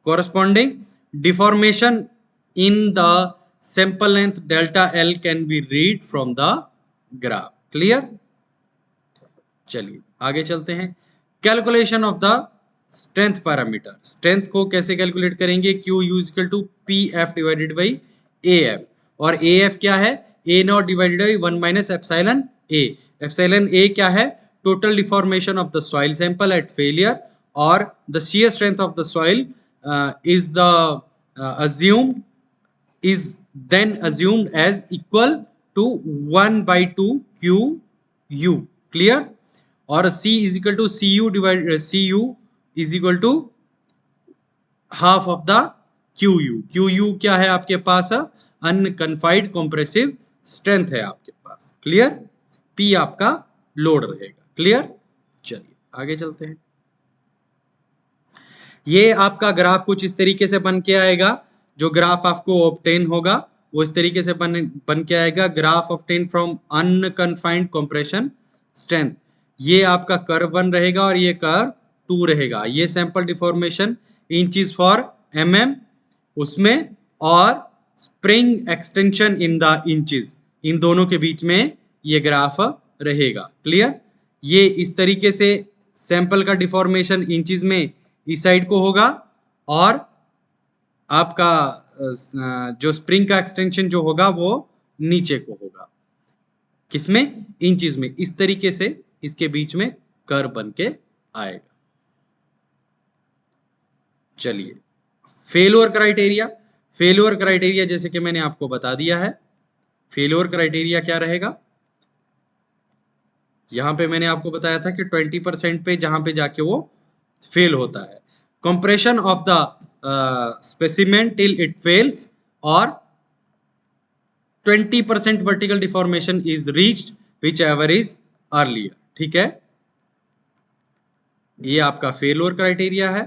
corresponding deformation in the sample length delta L can be read from the graph। Clear। चलिए आगे चलते हैं। Calculation of the strength parameter, strength को कैसे calculate करेंगे, Q equal to PF divided by AF। और AF क्या है, A not divided by 1 minus epsilon A। Epsilon A क्या है, total deformation of the soil sample at failure, और the shear strength of the soil is the assumed is then assumed as equal to 1/2 QU. Clear? और C is equal to CU divided CU is equal to half of the QU. QU क्या है आपके पास? Unconfined compressive strength है आपके पास. Clear? P आपका load रहेगा. Clear? चलिए आगे चलते हैं. ये आपका ग्राफ कुछ इस तरीके से बन के आएगा. जो ग्राफ आपको ऑब्टेन होगा वो इस तरीके से बन के आएगा. Graph obtain from unconfined compression strength. ये आपका कर्व 1 रहेगा और ये कर्व 2 रहेगा. ये sample deformation inches for mm उसमें, और spring extension in the inches, इन दोनों के बीच में ये ग्राफ रहेगा. क्लियर? ये इस तरीके से सैंपल का डिफॉर्मेशन इंचेस में इस साइड को होगा, और आपका जो स्प्रिंग का एक्सटेंशन जो होगा वो नीचे को होगा. किसमें? इंचेस में. इस तरीके से इसके बीच में कर्व बन के आएगा. चलिए फेल्योर क्राइटेरिया. फेल्योर क्राइटेरिया जैसे कि मैंने आपको बता दिया है. फेल्योर क्राइटेरिया क्या रहेगा? यहां पे मैंने आपको बताया था कि 20% पे जहां पे जाके वो फेल होता है. Compression of the specimen till it fails, और 20% vertical deformation is reached which ever is earlier. ठीक है, ये आपका फेल्योर क्राइटेरिया है.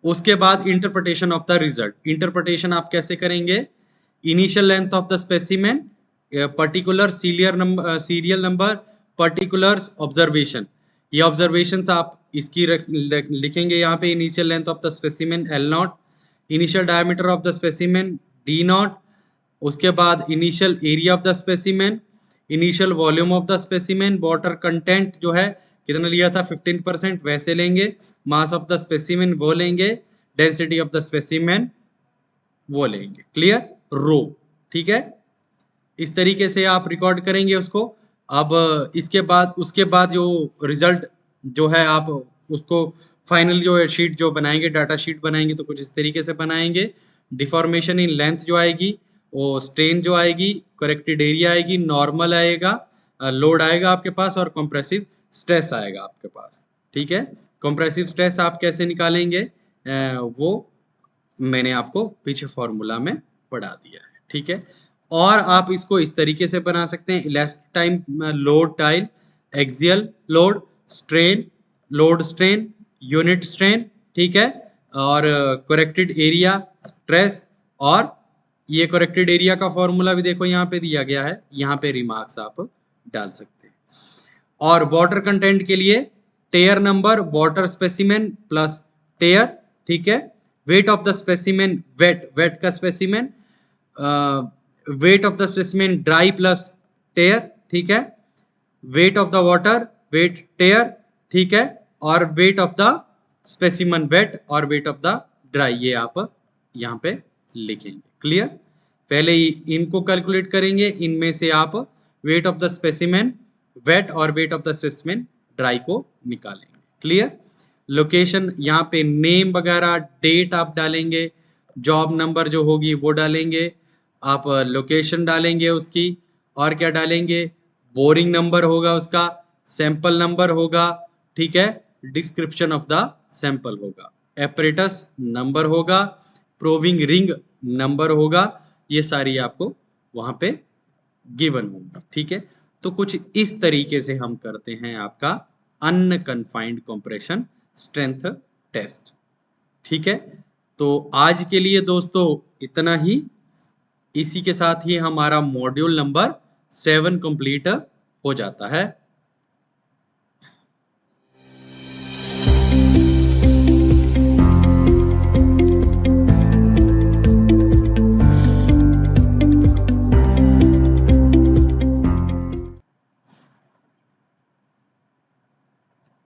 उसके बाद interpretation of the result. Interpretation आप कैसे करेंगे? Initial length of the specimen, particular serial number, particular observation. ये ऑब्जर्वेशंस आप इसकी लिखेंगे यहाँ पे. Initial length of the specimen L0, initial diameter of the specimen D0, उसके बाद initial area of the specimen, initial volume of the specimen, water content जो है कितना लिया था 15% वैसे लेंगे, मास ऑफ द स्पेसिमेन वो लेंगे, डेंसिटी ऑफ द स्पेसिमेन वो लेंगे. क्लियर? रो. ठीक है, इस तरीके से आप रिकॉर्ड करेंगे उसको. अब इसके बाद उसके बाद जो रिजल्ट जो है आप उसको फाइनल जो शीट जो बनाएंगे, डाटा शीट बनाएंगे तो कुछ इस तरीके से बनाएंगे. डिफॉर्मेशन इन लेंथ जो आएगी, वो स्ट्रेन जो आएगी, करेक्टेड एरिया आएगी, नॉर्मल आएगा, लोड आएगा आपके पास, और कंप्रेसिव स्ट्रेस आएगा आपके पास. ठीक है, कंप्रेसिव स्ट्रेस आप कैसे निकालेंगे वो मैंने आपको पीछे फॉर्मूला में पढ़ा दिया है. ठीक है, और आप इसको इस तरीके से बना सकते हैं. Elastic time load tile, axial load, strain, load strain, unit strain. ठीक है, और करेक्टेड एरिया, स्ट्रेस, और ये करेक्टेड एरिया का फॉर्मूला भी देखो यहाँ पे दिया गया है. यहाँ पे रिमार्क्स आप डाल सकते हैं. और वाटर कंटेंट के लिए tare number, water specimen plus tare. ठीक है, weight of the specimen, weight का specimen, weight of the specimen dry plus tare. ठीक है, weight of the water, weight tare. ठीक है, और weight of the specimen weight और वेट ऑफ द ड्राई, ये आप यहाँ पे लिखेंगे. क्लियर? पहले इनको कैलकुलेट करेंगे, इनमें से आप weight of the specimen weight और weight of the specimen dry को निकालेंगे. क्लियर? लोकेशन यहाँ पे नेम वगैरह, डेट आप डालेंगे, जॉब नंबर जो होगी वो डालेंगे, आप लोकेशन डालेंगे उसकी, और क्या डालेंगे? बोरिंग नंबर होगा उसका, सैंपल नंबर होगा. ठीक है, डिस्क्रिप्शन ऑफ द सैंपल होगा, एपरेटस नंबर होगा, प्रोविंग रिंग नंबर होगा. ये सारी आपको वहां पे गिवन होंगी. ठीक है, तो कुछ इस तरीके से हम करते हैं आपका अनकन्फाइंड कंप्रेशन स्ट्रेंथ टेस्ट. ठीक है, तो आज के लिए दोस्तों इतना ही. इसी के साथ ही हमारा मॉड्यूल नंबर 7 कंप्लीट हो जाता है.